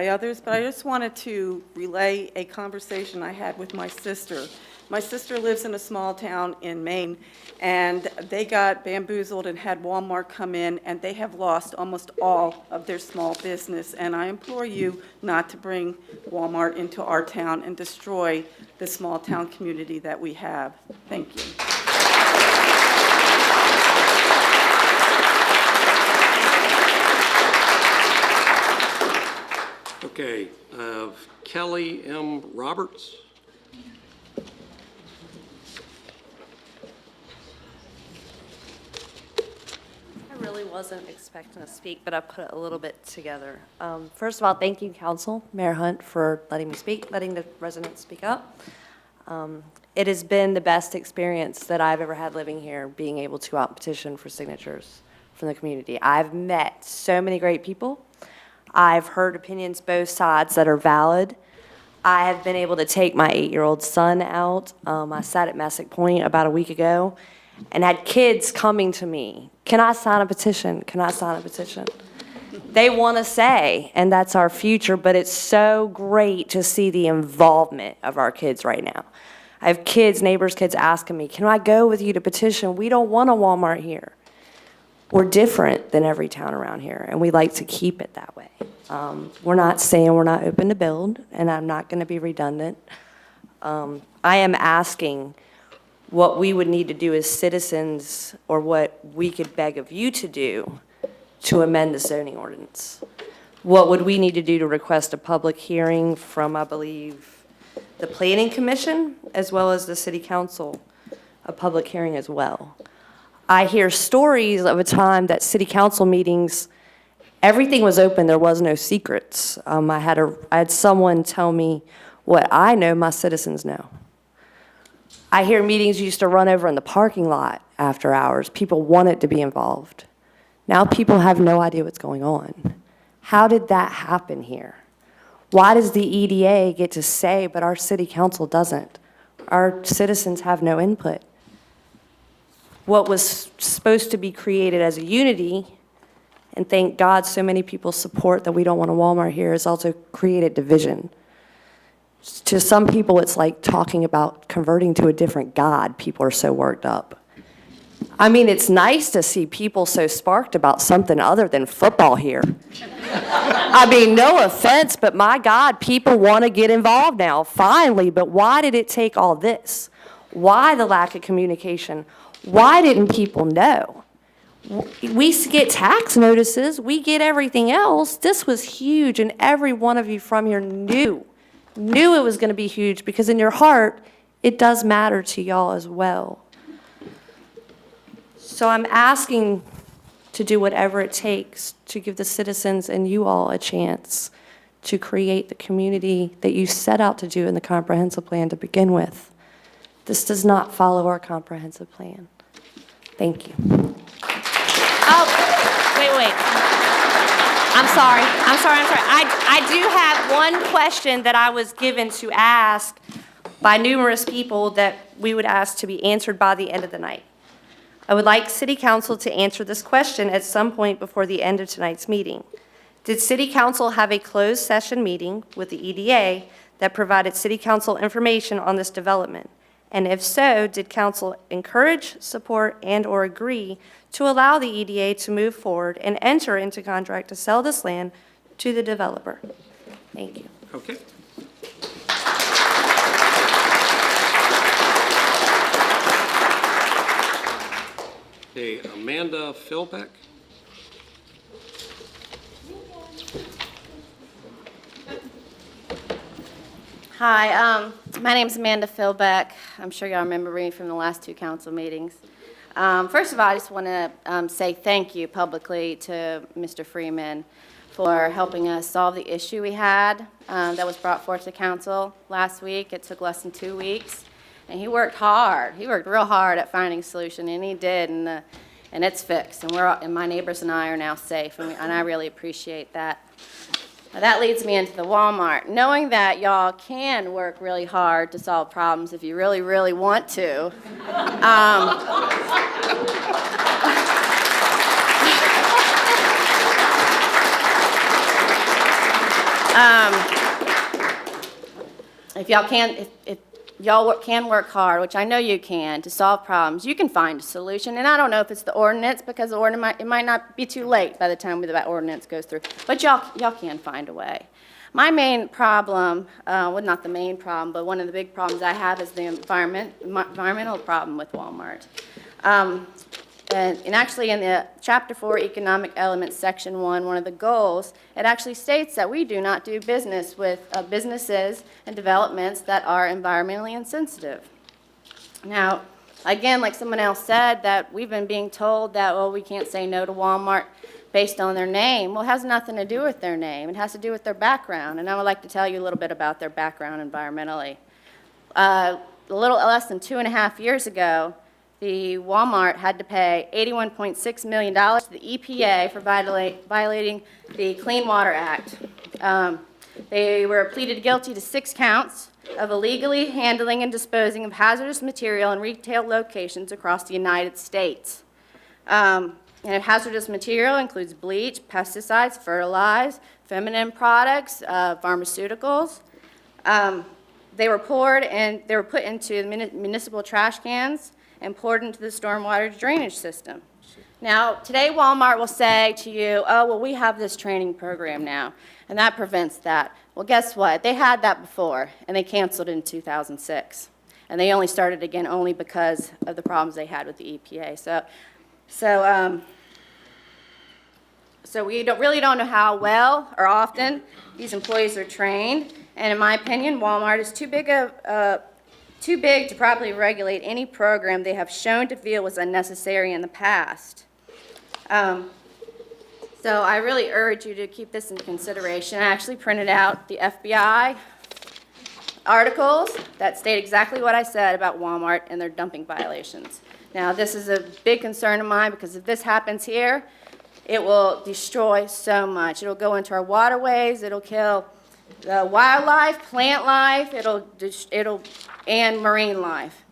others, but I just wanted to relay a conversation I had with my sister. My sister lives in a small town in Maine, and they got bamboozled and had Walmart come in, and they have lost almost all of their small business. And I implore you not to bring Walmart into our town and destroy the small town community that we have. Thank you. Okay, Kelly M. Roberts? I really wasn't expecting to speak, but I put it a little bit together. First of all, thank you, Council, Mayor Hunt, for letting me speak, letting the residents speak up. It has been the best experience that I've ever had living here, being able to out petition for signatures from the community. I've met so many great people. I've heard opinions both sides that are valid. I have been able to take my 8-year-old son out. I sat at Messick Point about a week ago and had kids coming to me. Can I sign a petition? Can I sign a petition? They want to say, and that's our future, but it's so great to see the involvement of our kids right now. I have kids, neighbors' kids asking me, can I go with you to petition? We don't want a Walmart here. We're different than every town around here, and we like to keep it that way. We're not saying we're not open to build, and I'm not going to be redundant. I am asking what we would need to do as citizens, or what we could beg of you to do to amend the zoning ordinance. What would we need to do to request a public hearing from, I believe, the Planning Commission, as well as the City Council, a public hearing as well? I hear stories of a time that City Council meetings, everything was open, there was no secrets. I had someone tell me what I know my citizens know. I hear meetings used to run over in the parking lot after hours. People wanted to be involved. Now people have no idea what's going on. How did that happen here? Why does the EDA get to say, but our city council doesn't? Our citizens have no input. What was supposed to be created as a unity, and thank God so many people support that we don't want a Walmart here, has also created division. To some people, it's like talking about converting to a different God. People are so worked up. I mean, it's nice to see people so sparked about something other than football here. I mean, no offense, but my God, people want to get involved now, finally. But why did it take all this? Why the lack of communication? Why didn't people know? We get tax notices. We get everything else. This was huge, and every one of you from here knew it was going to be huge, because in your heart, it does matter to y'all as well. So I'm asking to do whatever it takes to give the citizens and you all a chance to create the community that you set out to do in the comprehensive plan to begin with. This does not follow our comprehensive plan. Thank you. Oh, wait. I'm sorry. I do have one question that I was given to ask by numerous people that we would ask to be answered by the end of the night. I would like City Council to answer this question at some point before the end of tonight's meeting. Did City Council have a closed session meeting with the EDA that provided City Council information on this development? And if so, did Council encourage, support, and/or agree to allow the EDA to move forward and enter into contract to sell this land to the developer? Thank you. Okay. Okay, Amanda Philbeck? Hi, my name is Amanda Philbeck. I'm sure y'all remember me from the last two council meetings. First of all, I just want to say thank you publicly to Mr. Freeman for helping us solve the issue we had that was brought forth to council last week. It took less than 2 weeks, and he worked hard. He worked real hard at finding a solution, and he did, and it's fixed. And my neighbors and I are now safe, and I really appreciate that. Now, that leads me into the Walmart. Knowing that y'all can work really hard to solve problems if you really, really want to, if y'all can work hard, which I know you can, to solve problems, you can find a solution. And I don't know if it's the ordinance, because the ordinance it might not be too late by the time that ordinance goes through. But y'all can find a way. My main problem, well, not the main problem, but one of the big problems I have is the environmental problem with Walmart. And actually in the Chapter 4 Economic Elements, Section 1, one of the goals, it actually states that we do not do business with businesses and developments that are environmentally insensitive. Now, again, like someone else said, that we've been being told that, well, we can't say no to Walmart based on their name. Well, it has nothing to do with their name. It has to do with their background. And I would like to tell you a little bit about their background environmentally. A little less than 2.5 years ago, the Walmart had to pay $81.6 million to the EPA for violating the Clean Water Act. They were pleaded guilty to 6 counts of illegally handling and disposing of hazardous material in retail locations across the United States. And hazardous material includes bleach, pesticides, fertilizers, feminine products, pharmaceuticals. They were put into municipal trash cans and poured into the stormwater drainage system. Now, today Walmart will say to you, oh, well, we have this training program now, and that prevents that. Well, guess what? They had that before, and they canceled it in 2006. And they only started again only because of the problems they had with the EPA. So we really don't know how well or often these employees are trained. And in my opinion, Walmart is too big to properly regulate any program they have shown to feel was unnecessary in the past. So I really urge you to keep this in consideration. I actually printed out the FBI articles that state exactly what I said about Walmart and their dumping violations. Now, this is a big concern of mine, because if this happens here, it will destroy so much. It'll go into our waterways, it'll kill the wildlife, plant life, and marine life.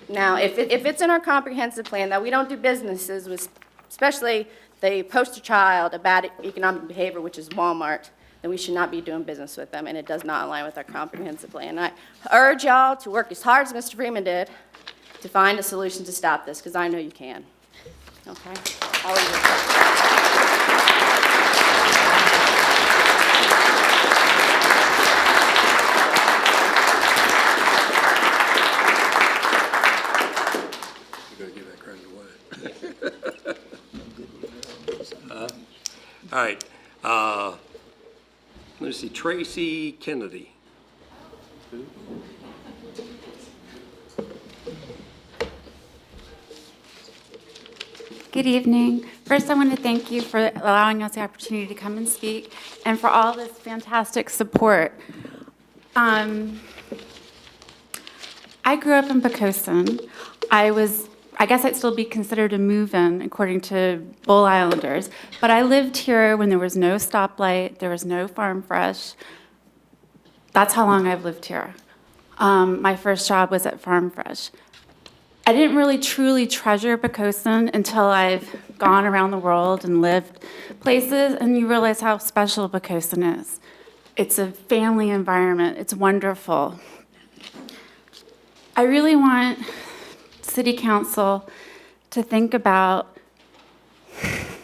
Now, if it's in our comprehensive plan that we don't do businesses with, especially the poster child of bad economic behavior, which is Walmart, then we should not be doing business with them, and it does not align with our comprehensive plan. And I urge y'all to work as hard as Mr. Freeman did to find a solution to stop this, because I know you can. Okay? I'll leave it. All right, let's see, Tracy Kennedy. Good evening. First, I want to thank you for allowing us the opportunity to come and speak, and for all this fantastic support. I grew up in Poquoson. I guess I'd still be considered a move-in according to Bull Islanders, but I lived here when there was no stoplight, there was no Farm Fresh. That's how long I've lived here. My first job was at Farm Fresh. I didn't really truly treasure Poquoson until I've gone around the world and lived places, and you realize how special Poquoson is. It's a family environment. It's wonderful. I really want City Council to think about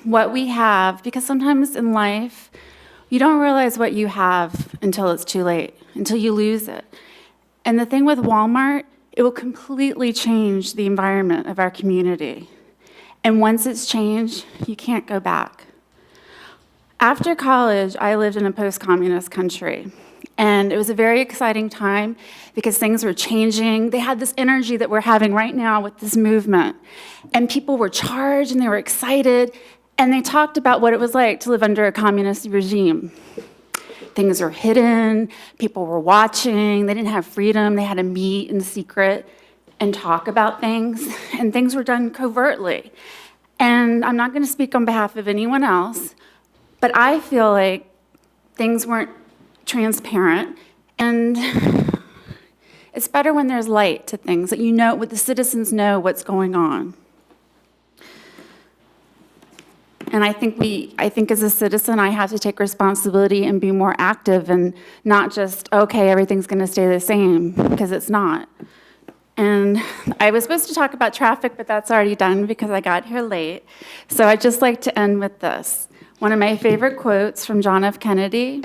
what we have, because sometimes in life, you don't realize what you have until it's too late, until you lose it. And the thing with Walmart, it will completely change the environment of our community. And once it's changed, you can't go back. After college, I lived in a post-communist country. And it was a very exciting time because things were changing. They had this energy that we're having right now with this movement. And people were charged and they were excited. And they talked about what it was like to live under a communist regime. Things were hidden, people were watching, they didn't have freedom, they had to meet in secret and talk about things, and things were done covertly. And I'm not going to speak on behalf of anyone else, but I feel like things weren't transparent, and it's better when there's light to things, that you know, what the citizens know what's going on. And I think as a citizen, I have to take responsibility and be more active and not just, okay, everything's going to stay the same, because it's not. And I was supposed to talk about traffic, but that's already done because I got here late. So I'd just like to end with this. One of my favorite quotes from John F. Kennedy: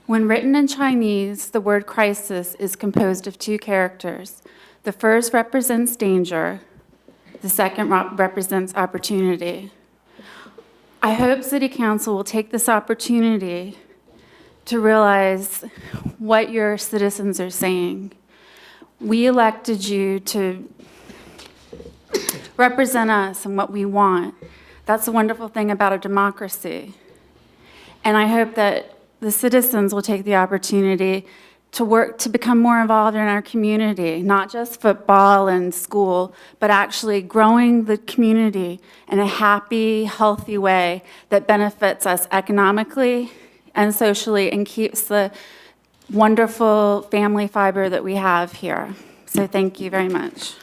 "When written in Chinese, the word crisis is composed of two characters. The first represents danger, the second represents opportunity." I hope City Council will take this opportunity to realize what your citizens are saying. We elected you to represent us and what we want. That's the wonderful thing about a democracy. And I hope that the citizens will take the opportunity to work to become more involved in our community, not just football and school, but actually growing the community in a happy, healthy way that benefits us economically and socially and keeps the wonderful family fiber that we have here. So thank you very much.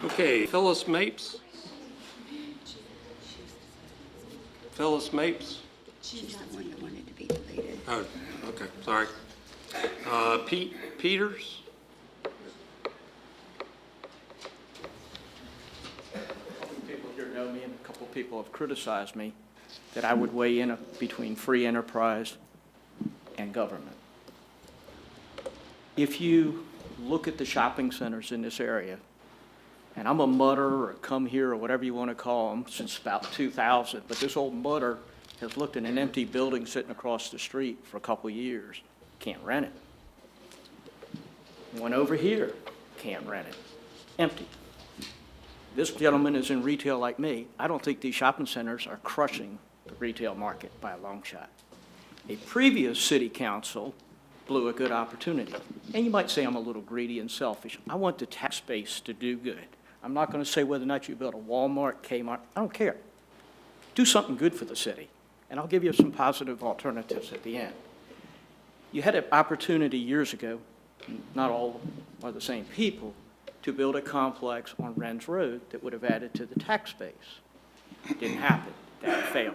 Okay, Phyllis Mapes. Phyllis Mapes? She's not one that wanted to be deleted. Oh, okay, sorry. Pete Peters? People here know me, and a couple of people have criticized me that I would weigh in between free enterprise and government. If you look at the shopping centers in this area, and I'm a mutter or a come here or whatever you want to call them since about 2000, but this old mutter has looked at an empty building sitting across the street for a couple of years. Can't rent it. One over here, can't rent it. Empty. This gentleman is in retail like me. I don't think these shopping centers are crushing the retail market by a long shot. A previous city council blew a good opportunity. And you might say I'm a little greedy and selfish. I want the tax base to do good. I'm not going to say whether or not you build a Walmart, Kmart. I don't care. Do something good for the city. And I'll give you some positive alternatives at the end. You had an opportunity years ago, not all are the same people, to build a complex on Wren's Road that would have added to the tax base. Didn't happen. That failed.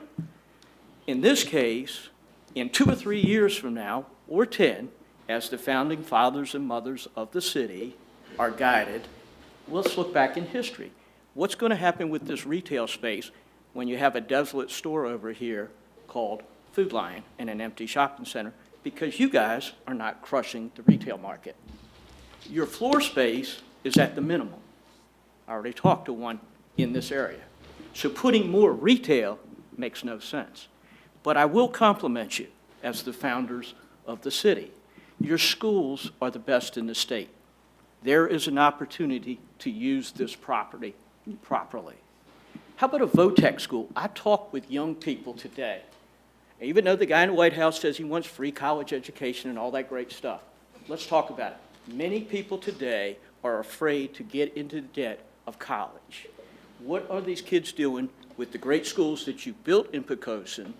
In this case, in 2 or 3 years from now, or 10, as the founding fathers and mothers of the city are guided, let's look back in history. What's going to happen with this retail space when you have a desolate store over here called Food Lion and an empty shopping center? Because you guys are not crushing the retail market. Your floor space is at the minimum. I already talked to one in this area. So putting more retail makes no sense. But I will compliment you as the founders of the city. Your schools are the best in the state. There is an opportunity to use this property properly. How about a VOTEC school? I talk with young people today. Even though the guy in the White House says he wants free college education and all that great stuff, let's talk about it. Many people today are afraid to get into the debt of college. What are these kids doing with the great schools that you built in Poquoson,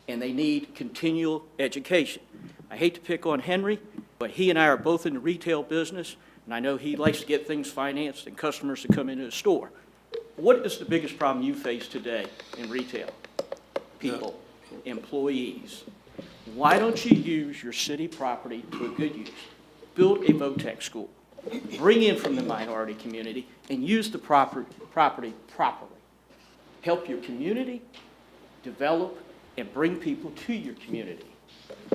and they need continual education? I hate to pick on Henry, but he and I are both in the retail business, and I know he likes to get things financed and customers to come into the store. What is the biggest problem you face today in retail? People, employees. Why don't you use your city property to a good use? Build a VOTEC school. Bring in from the minority community and use the property properly. Help your community, develop, and bring people to your community.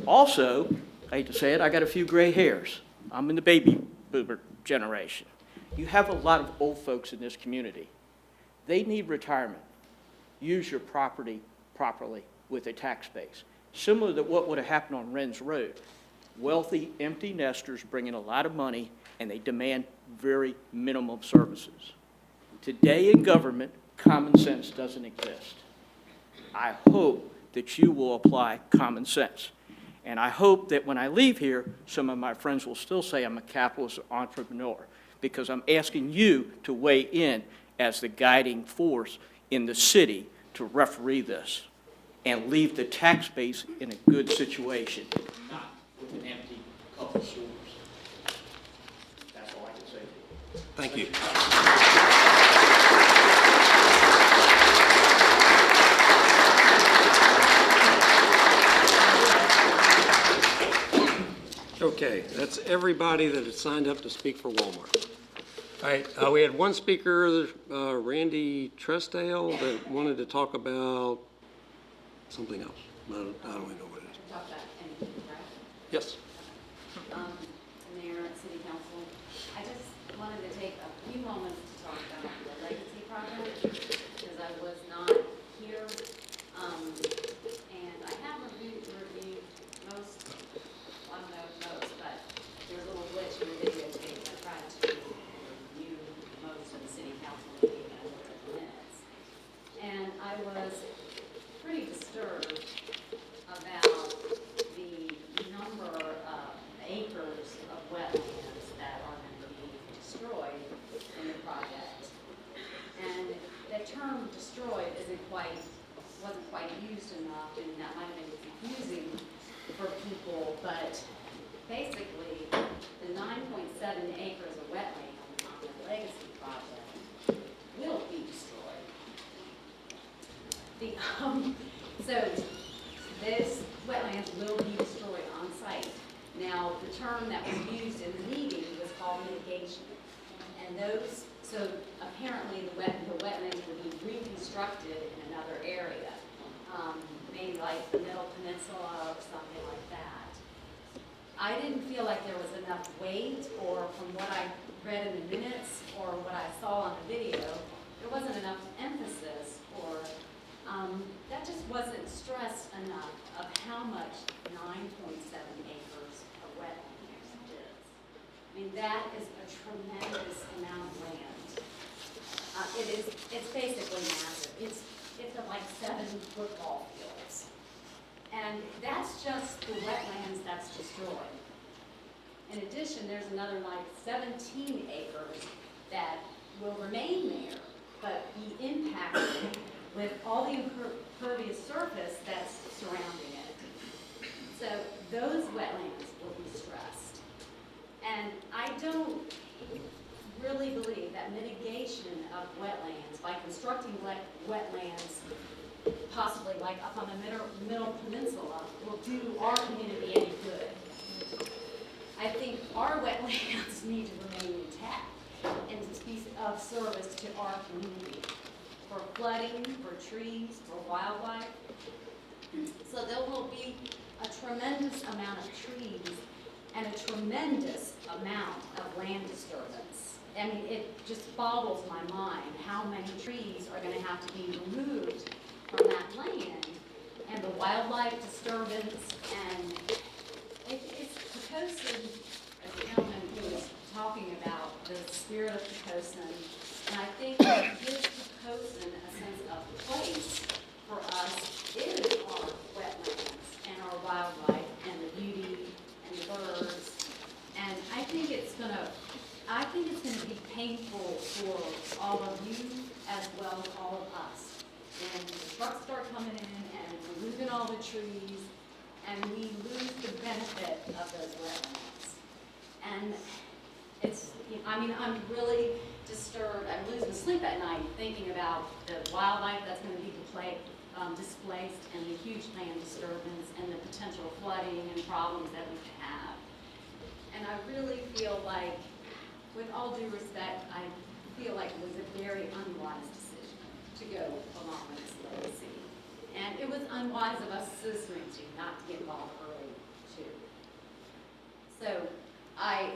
Also, I hate to say it, I got a few gray hairs. I'm in the baby boomer generation. You have a lot of old folks in this community. They need retirement. Use your property properly with a tax base. Similar to what would have happened on Wren's Road. Wealthy, empty nesters bring in a lot of money, and they demand very minimum services. Today in government, common sense doesn't exist. I hope that you will apply common sense. And I hope that when I leave here, some of my friends will still say I'm a capitalist entrepreneur, because I'm asking you to weigh in as the guiding force in the city to referee this and leave the tax base in a good situation, not with an empty couple stores. That's all I can say. Thank you. Okay, that's everybody that had signed up to speak for Walmart. All right, we had one speaker, Randy Trestale, that wanted to talk about something else. I don't even know what it is. Talk about anything, right? Yes. Mayor and City Council, I just wanted to take a few moments to talk about the legacy project, because I was not here. And I have reviewed most, I don't know most, but there's a little glitch in the videotape. I tried to review most of the City Council meeting and look at the minutes. And I was pretty disturbed about the number of acres of wetlands that are going to be destroyed in the project. And the term destroyed wasn't quite used enough, and that might have been confusing for people, but basically, the 9.7 acres of wetland on the legacy project will be destroyed. So this wetlands will be destroyed on site. Now, the term that was used in the meeting was called mitigation. And so apparently the wetlands will be reconstructed in another area, maybe like the Middle Peninsula or something like that. I didn't feel like there was enough weight, or from what I read in the minutes or what I saw on the video, there wasn't enough emphasis, or that just wasn't stressed enough of how much 9.7 acres of wetlands is. I mean, that is a tremendous amount of land. It's basically massive. It's like 7 football fields. And that's just the wetlands that's destroyed. In addition, there's another like 17 acres that will remain there, but be impacted with all the impervious surface that's surrounding it. So those wetlands will be stressed. And I don't really believe that mitigation of wetlands by constructing wetlands, possibly like up on the Middle Peninsula, will do our community any good. I think our wetlands need to remain intact and to be of service to our community for flooding, for trees, for wildlife. So there will be a tremendous amount of trees and a tremendous amount of land disturbance. I mean, it just boggles my mind how many trees are going to have to be removed from that land, and the wildlife disturbance, and it's Poquoson, as the gentleman who was talking about the spirit of Poquoson, and I think what gives Poquoson a sense of place for us is our wetlands and our wildlife and the beauty and the birds, and I think it's going to be painful for all of you as well as all of us. When the trucks start coming in and we're losing all the trees and we lose the benefit of those wetlands. And I'm really disturbed. I'm losing sleep at night thinking about the wildlife that's going to be displaced and the huge land disturbance and the potential flooding and problems that we could have. And I really feel like, with all due respect, I feel like it was a very unwise decision to go along with this legacy. And it was unwise of us citizens not to get involved early, too. So I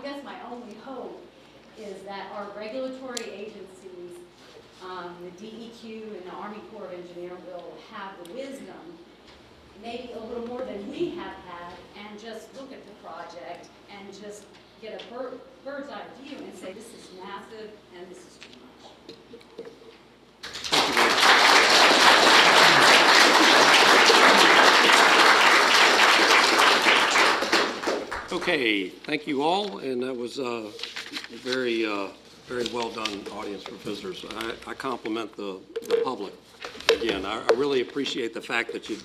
guess my only hope is that our regulatory agencies, the DEQ and the Army Corps of Engineers, will have the wisdom, maybe a little more than we have had, and just look at the project and just get a bird's eye view and say, this is massive and this is too much. Okay, thank you all, and that was very very well done audience for visitors. I compliment the public. Again, I really appreciate the fact that you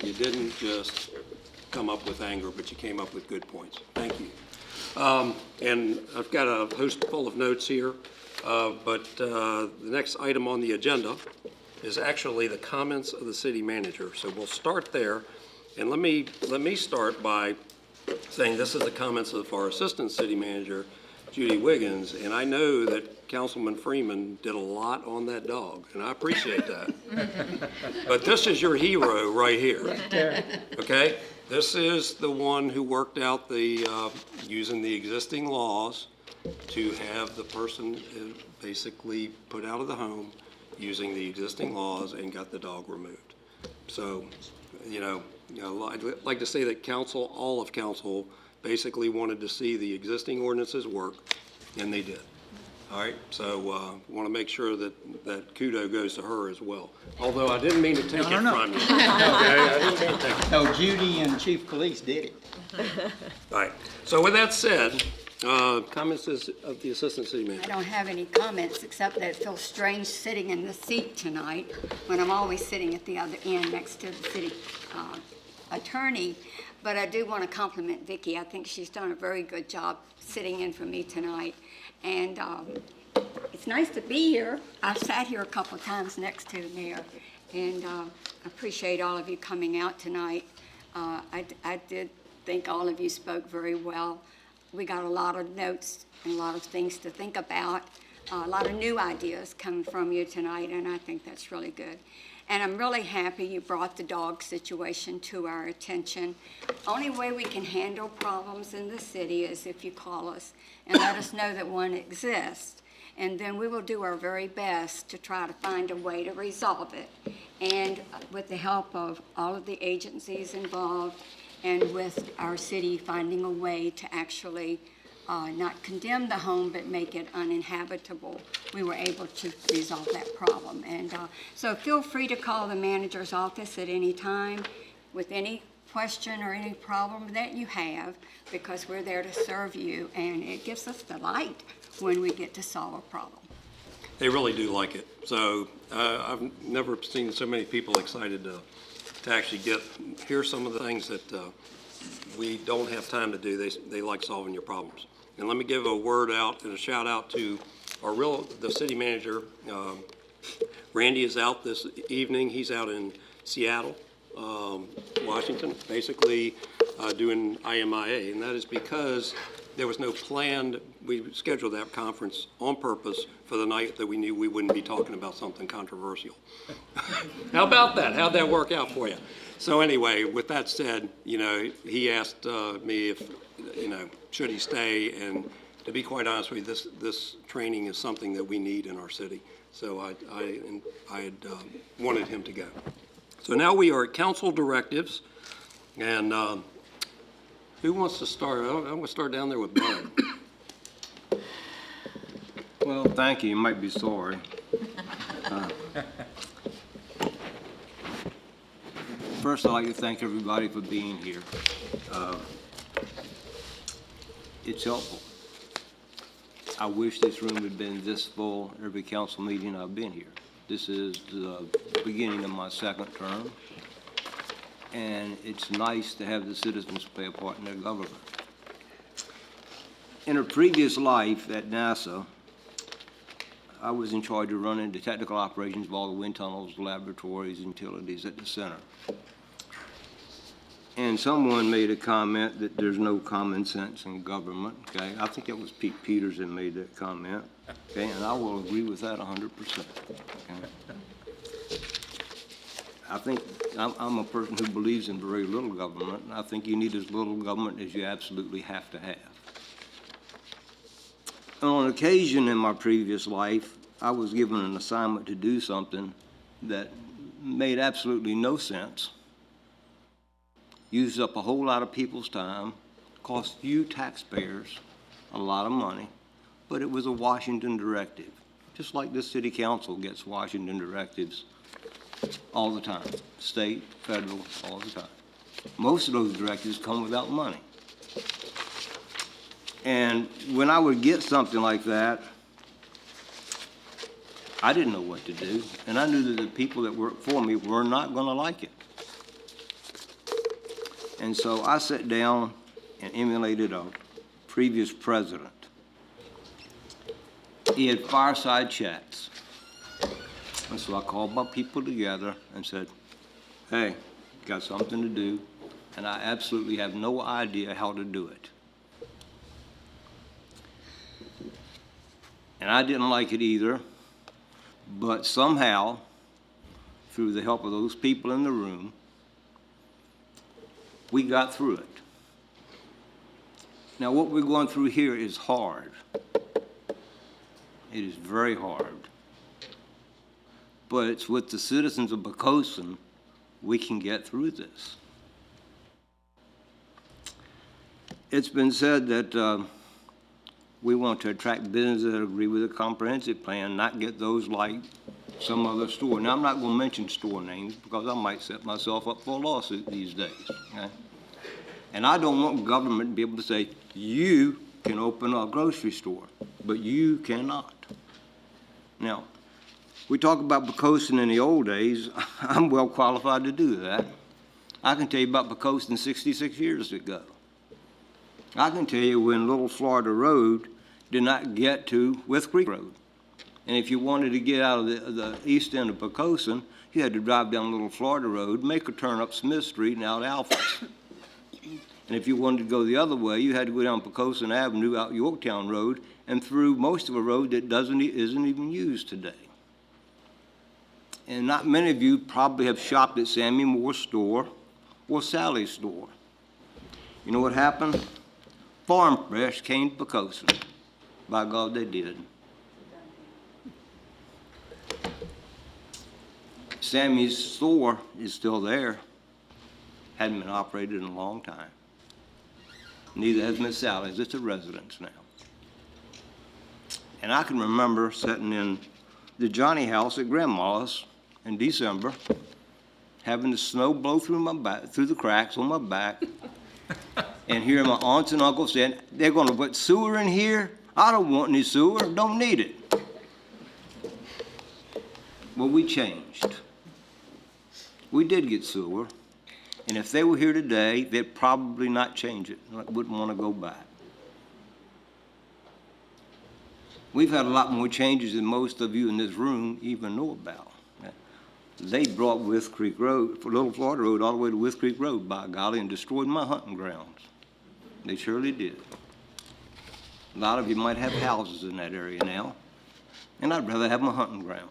didn't just come up with anger, but you came up with good points. Thank you. And I've got a host full of notes here, but the next item on the agenda is actually the comments of the city manager. So we'll start there, and let me start by saying this is the comments of our assistant city manager, Judy Wiggins, and I know that Councilman Freeman did a lot on that dog, and I appreciate that. But this is your hero right here. Okay? This is the one who worked out the, using the existing laws to have the person basically put out of the home using the existing laws and got the dog removed. So, I'd like to say that council, all of council, basically wanted to see the existing ordinances work, and they did. All right, so want to make sure that kudo goes to her as well. Although I didn't mean to take it from you. Okay, I didn't mean to take it. No, Judy and Chief Police did it. All right, so with that said, comments of the assistant city manager. I don't have any comments, except that it feels strange sitting in the seat tonight when I'm always sitting at the other end next to the city attorney. But I do want to compliment Vicki. I think she's done a very good job sitting in for me tonight. And it's nice to be here. I've sat here a couple of times next to the mayor, and appreciate all of you coming out tonight. I did think all of you spoke very well. We got a lot of notes and a lot of things to think about, a lot of new ideas coming from you tonight, and I think that's really good. And I'm really happy you brought the dog situation to our attention. Only way we can handle problems in the city is if you call us and let us know that one exists. And then we will do our very best to try to find a way to resolve it. And with the help of all of the agencies involved and with our city finding a way to actually not condemn the home, but make it uninhabitable, we were able to resolve that problem. And so feel free to call the manager's office at any time with any question or any problem that you have, because we're there to serve you, and it gives us delight when we get to solve a problem. They really do like it. So I've never seen so many people excited to actually hear some of the things that we don't have time to do. They like solving your problems. And let me give a word out and a shout out to the city manager. Randy is out this evening. He's out in Seattle, Washington, basically doing IMIA, and that is because there was no planned, we scheduled that conference on purpose for the night that we knew we wouldn't be talking about something controversial. How about that? How'd that work out for you? So anyway, with that said, he asked me if, should he stay, and to be quite honest with you, this training is something that we need in our city. So I had wanted him to go. So now we are at council directives, and who wants to start? I'm going to start down there with Bud. Well, thank you. You might be sorry. First, I'd like to thank everybody for being here. It's helpful. I wish this room had been this full every council meeting I've been here. This is the beginning of my second term, and it's nice to have the citizens play a part in their government. In a previous life at NASA, I was in charge of running the technical operations of all the wind tunnels, laboratories, and utilities at the center. And someone made a comment that there's no common sense in government, okay? I think it was Pete Peters that made that comment, okay? And I will agree with that 100%, okay? I think I'm a person who believes in very little government, and I think you need as little government as you absolutely have to have. And on occasion in my previous life, I was given an assignment to do something that made absolutely no sense, used up a whole lot of people's time, cost you taxpayers a lot of money, but it was a Washington directive. Just like this city council gets Washington directives all the time, state, federal, all the time. Most of those directives come without money. And when I would get something like that, I didn't know what to do, and I knew that the people that worked for me were not gonna like it. And so I sat down and emulated a previous president. He had fireside chats. And so I called my people together and said, hey, got something to do, and I absolutely have no idea how to do it. And I didn't like it either, but somehow, through the help of those people in the room, we got through it. Now, what we're going through here is hard. It is very hard. But it's with the citizens of Poquoson we can get through this. It's been said that we want to attract businesses that agree with the comprehensive plan, not get those like some other store. Now, I'm not going to mention store names because I might set myself up for a lawsuit these days. Okay? And I don't want government to be able to say, you can open a grocery store, but you cannot. Now, we talk about Poquoson in the old days. I'm well qualified to do that. I can tell you about Poquoson 66 years ago. I can tell you when Little Florida Road did not get to With Creek Road. And if you wanted to get out of the east end of Poquoson, you had to drive down Little Florida Road, make a turn up Smith Street and out Alpha's. And if you wanted to go the other way, you had to go down Poquoson Avenue, out Yorktown Road, and through most of a road that isn't even used today. And not many of you probably have shopped at Sammy Moore's store or Sally's store. You know what happened? Farm Fresh came to Poquoson. By God, they did. Sammy's store is still there. Hadn't been operated in a long time. Neither has Miss Sally's. It's a residence now. And I can remember sitting in the Johnny house at Grandma's in December, having the snow blow through my back, through the cracks on my back, and hearing my aunts and uncles saying, they're going to put sewer in here? I don't want any sewer, don't need it. Well, we changed. We did get sewer, and if they were here today, they'd probably not change it, wouldn't want to go back. We've had a lot more changes than most of you in this room even know about. They brought With Creek Road, Little Florida Road, all the way to With Creek Road, by golly, and destroyed my hunting grounds. They surely did. A lot of you might have houses in that area now, and I'd rather have my hunting grounds.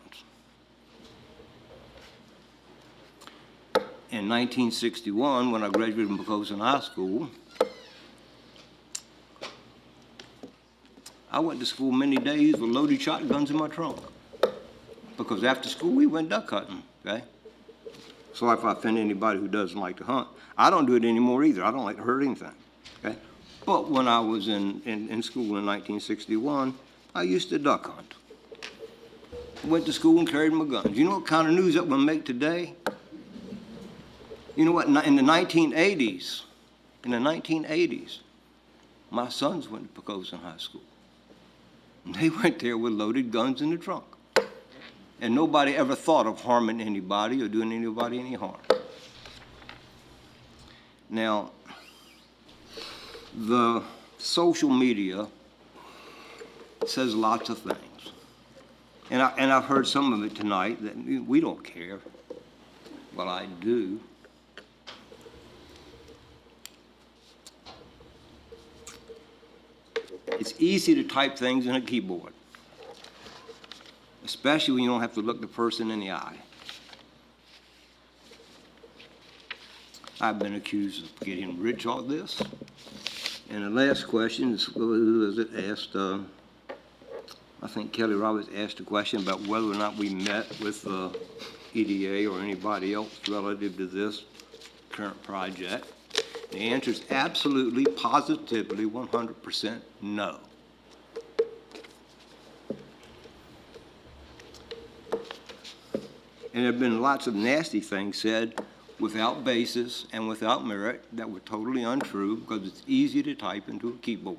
In 1961, when I graduated from Poquoson High School, I went to school many days with loaded shotguns in my trunk. Because after school, we went duck hunting, okay? So if I offend anybody who doesn't like to hunt, I don't do it anymore either. I don't like to hurt anything, okay? But when I was in school in 1961, I used to duck hunt. Went to school and carried my guns. You know what kind of news that would make today? You know what, in the 1980s, my sons went to Poquoson High School. And they went there with loaded guns in the trunk. And nobody ever thought of harming anybody or doing anybody any harm. Now, the social media says lots of things. And I've heard some of it tonight that we don't care. Well, I do. It's easy to type things in a keyboard, especially when you don't have to look the person in the eye. I've been accused of getting rich off this. And the last question is, who was it asked? I think Kelly Roberts asked a question about whether or not we met with the EDA or anybody else relative to this current project. The answer is absolutely, positively, 100% no. And there have been lots of nasty things said without basis and without merit that were totally untrue because it's easy to type into a keyboard.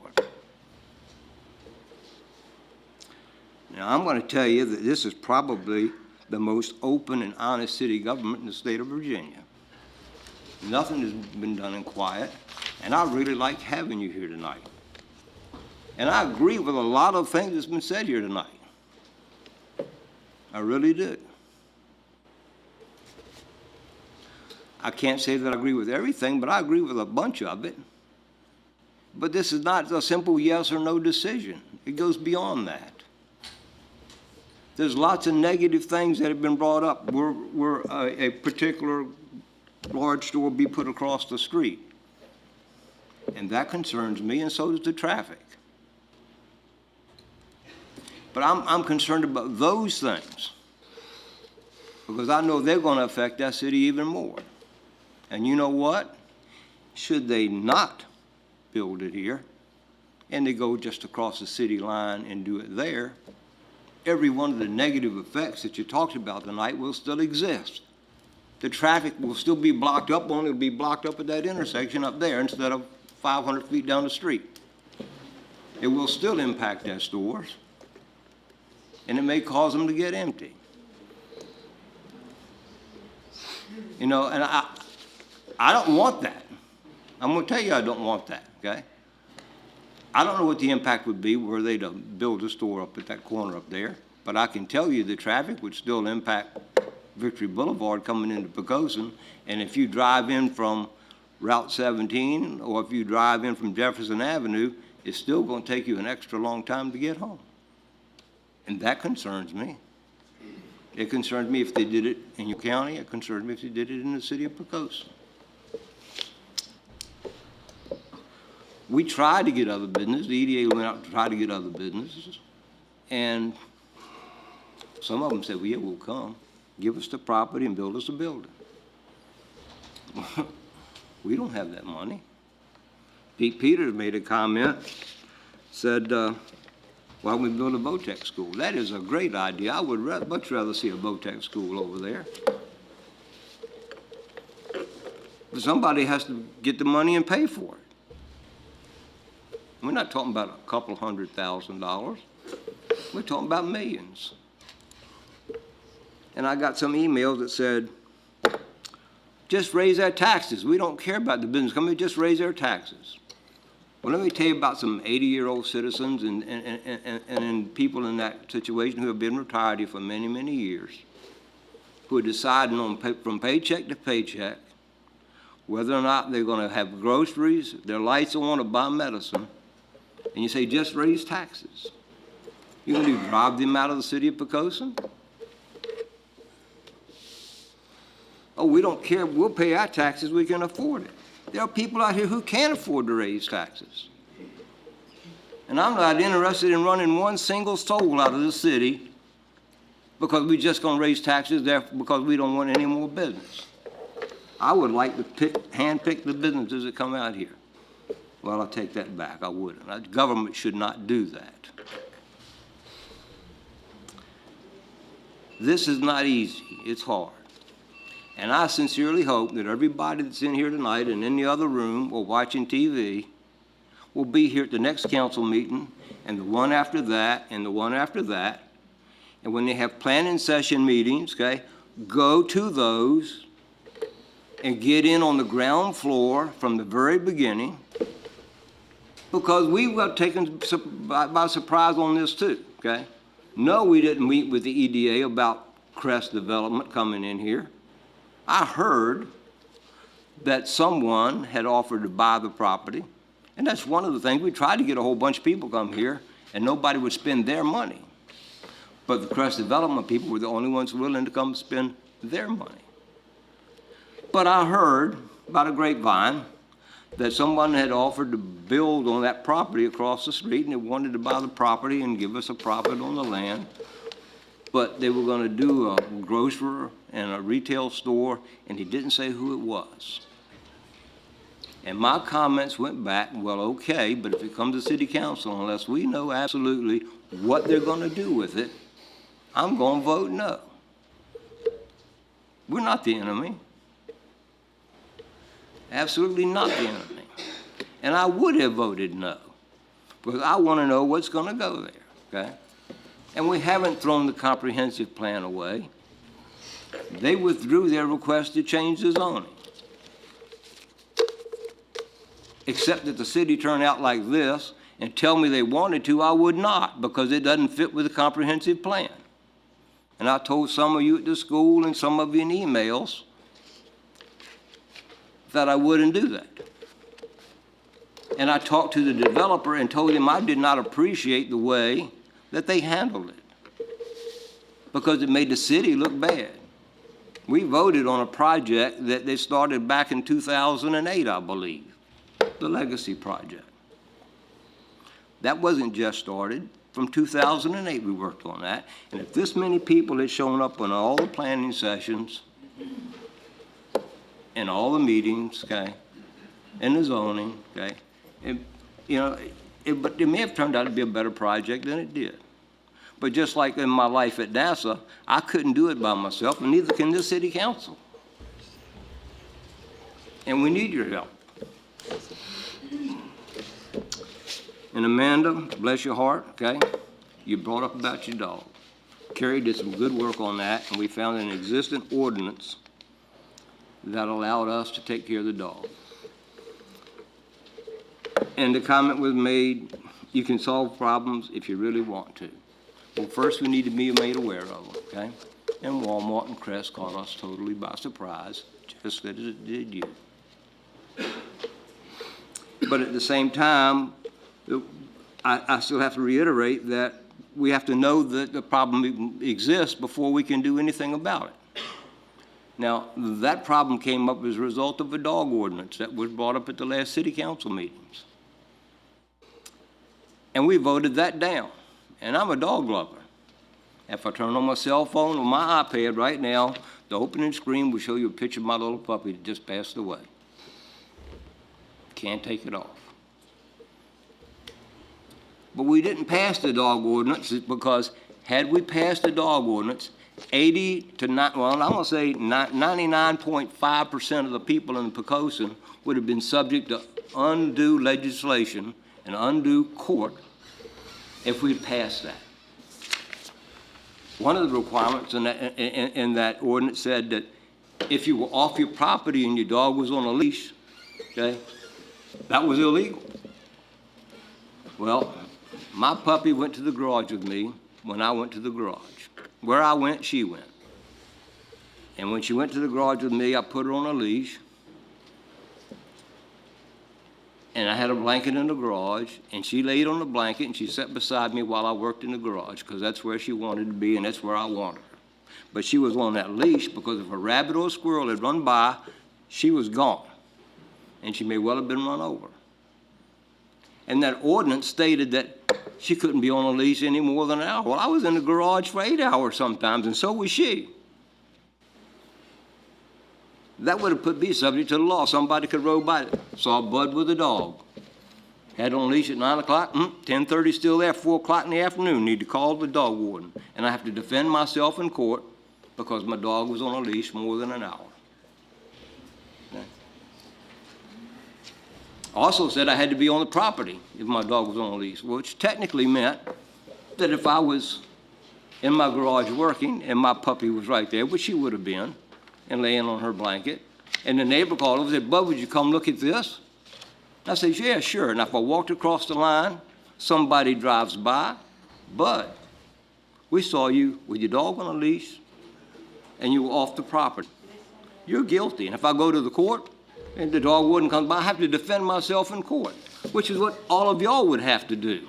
Now, I'm going to tell you that this is probably the most open and honest city government in the state of Virginia. Nothing has been done in quiet, and I really like having you here tonight. And I agree with a lot of things that's been said here tonight. I really do. I can't say that I agree with everything, but I agree with a bunch of it. But this is not a simple yes or no decision. It goes beyond that. There's lots of negative things that have been brought up. Where a particular large store be put across the street. And that concerns me, and so does the traffic. But I'm concerned about those things, because I know they're going to affect that city even more. And you know what? Should they not build it here, and they go just across the city line and do it there, every one of the negative effects that you talked about tonight will still exist. The traffic will still be blocked up, only it'll be blocked up at that intersection up there instead of 500 feet down the street. It will still impact their stores, and it may cause them to get empty. You know, and I don't want that. I'm going to tell you I don't want that, okay? I don't know what the impact would be were they to build a store up at that corner up there, but I can tell you the traffic would still impact Victory Boulevard coming into Poquoson, and if you drive in from Route 17 or if you drive in from Jefferson Avenue, it's still going to take you an extra long time to get home. And that concerns me. It concerns me if they did it in your county. It concerns me if they did it in the city of Poquoson. We tried to get other business. The EDA went out to try to get other businesses. And some of them said, well, yeah, we'll come. Give us the property and build us a building. We don't have that money. Pete Peters made a comment, said, why don't we build a Votech school? That is a great idea. I would much rather see a Votech school over there. But somebody has to get the money and pay for it. We're not talking about a couple $100,000. We're talking about millions. And I got some emails that said, just raise our taxes. We don't care about the business company, just raise their taxes. Well, let me tell you about some 80-year-old citizens and people in that situation who have been retired here for many, many years, who are deciding on from paycheck to paycheck whether or not they're going to have groceries, their lights on, or buy medicine. And you say, just raise taxes. You're going to drive them out of the city of Poquoson? Oh, we don't care. We'll pay our taxes. We can afford it. There are people out here who can't afford to raise taxes. And I'm not interested in running one single soul out of the city because we're just going to raise taxes there because we don't want any more business. I would like to handpick the businesses that come out here. Well, I take that back. I wouldn't. The government should not do that. This is not easy. It's hard. And I sincerely hope that everybody that's in here tonight and in the other room or watching TV will be here at the next council meeting and the one after that and the one after that. And when they have planning session meetings, okay, go to those and get in on the ground floor from the very beginning, because we got taken by surprise on this too, okay? No, we didn't meet with the EDA about Crest Development coming in here. I heard that someone had offered to buy the property, and that's one of the things. We tried to get a whole bunch of people come here, and nobody would spend their money. But the Crest Development people were the only ones willing to come spend their money. But I heard about a grapevine that someone had offered to build on that property across the street, and they wanted to buy the property and give us a profit on the land. But they were going to do a grocery and a retail store, and he didn't say who it was. And my comments went back, well, okay, but if it comes to city council, unless we know absolutely what they're going to do with it, I'm going to vote no. We're not the enemy. Absolutely not the enemy. And I would have voted no, because I want to know what's going to go there, okay? And we haven't thrown the comprehensive plan away. They withdrew their request to change the zoning. Except that the city turned out like this and tell me they wanted to, I would not, because it doesn't fit with the comprehensive plan. And I told some of you at the school and some of you in emails that I wouldn't do that. And I talked to the developer and told him I did not appreciate the way that they handled it, because it made the city look bad. We voted on a project that they started back in 2008, I believe, the Legacy Project. That wasn't just started. From 2008, we worked on that. And if this many people had shown up on all the planning sessions and all the meetings, okay, and the zoning, okay, but it may have turned out to be a better project than it did. But just like in my life at NASA, I couldn't do it by myself, and neither can this city council. And we need your help. And Amanda, bless your heart, okay, you brought up about your dog. Carrie did some good work on that, and we found an existing ordinance that allowed us to take care of the dog. And the comment was made, you can solve problems if you really want to. Well, first we need to be made aware of them, okay? And Walmart and Crest caught us totally by surprise, just as it did you. But at the same time, I still have to reiterate that we have to know that the problem exists before we can do anything about it. Now, that problem came up as a result of a dog ordinance that was brought up at the last city council meetings. And we voted that down. And I'm a dog lover. If I turn on my cell phone or my iPad right now, the opening screen will show you a picture of my little puppy that just passed away. Can't take it off. But we didn't pass the dog ordinance because had we passed the dog ordinance, 80 to 9, well, I'm going to say 99.5% of the people in Poquoson would have been subject to undue legislation and undue court if we passed that. One of the requirements in that ordinance said that if you were off your property and your dog was on a leash, okay, that was illegal. Well, my puppy went to the garage with me when I went to the garage. Where I went, she went. And when she went to the garage with me, I put her on a leash. And I had a blanket in the garage, and she laid on the blanket, and she sat beside me while I worked in the garage, because that's where she wanted to be, and that's where I wanted her. But she was on that leash because if a rabbit or a squirrel had run by, she was gone, and she may well have been run over. And that ordinance stated that she couldn't be on a leash any more than an hour. Well, I was in the garage for 8 hours sometimes, and so was she. That would have put me subject to the law. Somebody could roll by it. Saw Bud with a dog. Had on a leash at 9 o'clock, 10:30 still there, 4 o'clock in the afternoon, need to call the dog warden. And I have to defend myself in court because my dog was on a leash more than an hour. Okay. Also said I had to be on the property if my dog was on a leash, which technically meant that if I was in my garage working and my puppy was right there, which she would have been, and laying on her blanket, and the neighbor called over and said, Bud, would you come look at this? I said, yeah, sure. And if I walked across the line, somebody drives by, Bud, we saw you with your dog on a leash, and you were off the property. You're guilty. And if I go to the court, and the dog wouldn't come by, I have to defend myself in court, which is what all of y'all would have to do.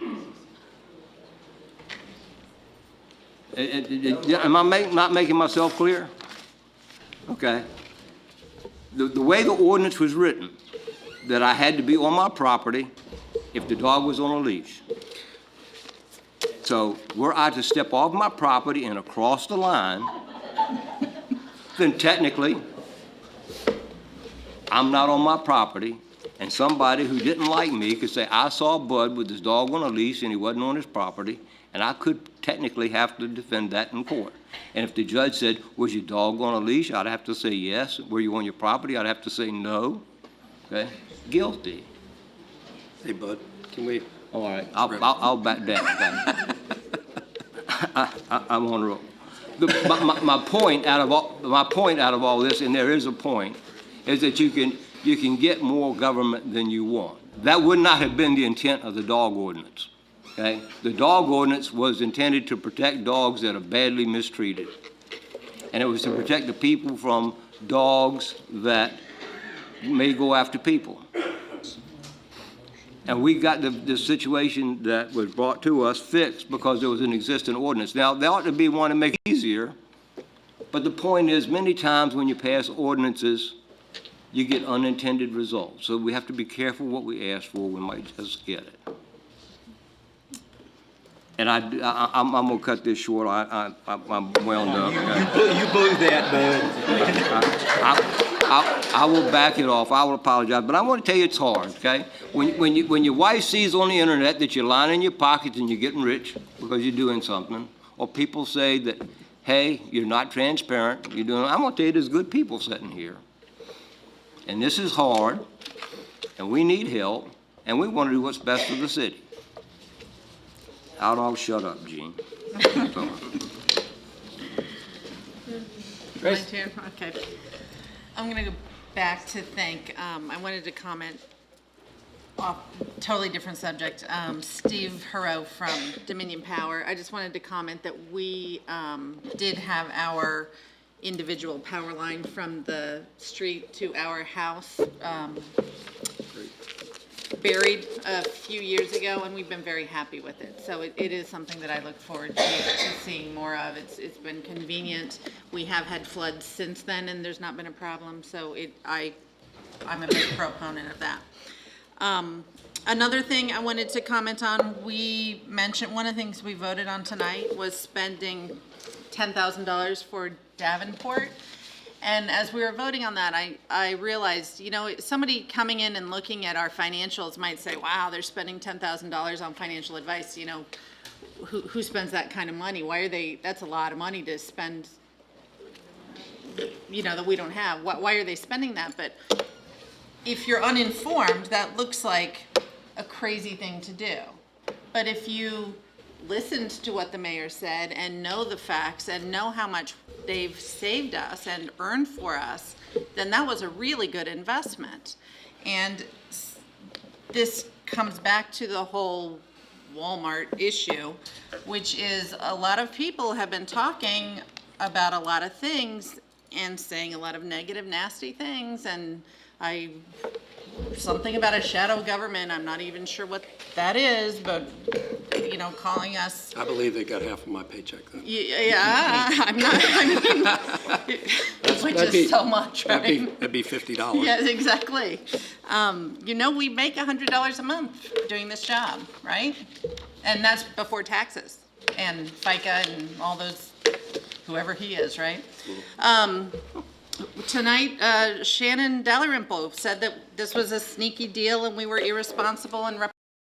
Am I not making myself clear? Okay. The way the ordinance was written, that I had to be on my property if the dog was on a leash. So were I to step off my property and across the line, then technically I'm not on my property, and somebody who didn't like me could say, I saw Bud with his dog on a leash and he wasn't on his property, and I could technically have to defend that in court. And if the judge said, was your dog on a leash? I'd have to say yes. Were you on your property? I'd have to say no. Okay? Guilty. Hey, Bud, can we? All right, I'll back down. Okay? I'm on a roll. My point out of all this, and there is a point, is that you can get more government than you want. That would not have been the intent of the dog ordinance, okay? The dog ordinance was intended to protect dogs that are badly mistreated. And it was to protect the people from dogs that may go after people. And we got the situation that was brought to us fixed because there was an existing ordinance. Now, there ought to be one to make it easier, but the point is, many times when you pass ordinances, you get unintended results. So we have to be careful what we ask for. We might just get it. And I'm gonna cut this short. I'm wound up. You blew that, bud. I will back it off. I will apologize, but I want to tell you it's hard, okay? When your wife sees on the internet that you're lying in your pockets and you're getting rich because you're doing something, or people say that, hey, you're not transparent, I'm going to tell you there's good people sitting here. And this is hard, and we need help, and we want to do what's best for the city. I'll shut up, Gene. Mine too? Okay. I'm going to go back to I wanted to comment off totally different subject. Steve Hurrow from Dominion Power. I just wanted to comment that we did have our individual power line from the street to our house buried a few years ago, and we've been very happy with it. So it is something that I look forward to seeing more of. It's been convenient. We have had floods since then, and there's not been a problem. So I'm a big proponent of that. Another thing I wanted to comment on, we mentioned, one of the things we voted on tonight was spending $10,000 for Davenport. And as we were voting on that, I realized, somebody coming in and looking at our financials might say, wow, they're spending $10,000 on financial advice. Who spends that kind of money? That's a lot of money to spend, that we don't have. Why are they spending that? But if you're uninformed, that looks like a crazy thing to do. But if you listened to what the mayor said and know the facts and know how much they've saved us and earned for us, then that was a really good investment. And this comes back to the whole Walmart issue, which is a lot of people have been talking about a lot of things and saying a lot of negative, nasty things. And something about a shadow government, I'm not even sure what that is, but, calling us. I believe they got half of my paycheck then. Yeah, which is so much, right? That'd be $50. Yes, exactly. We make $100 a month doing this job, right? And that's before taxes and FICA and all those, whoever he is, right? Tonight, Shannon Dalrymple said that this was a sneaky deal and we were irresponsible and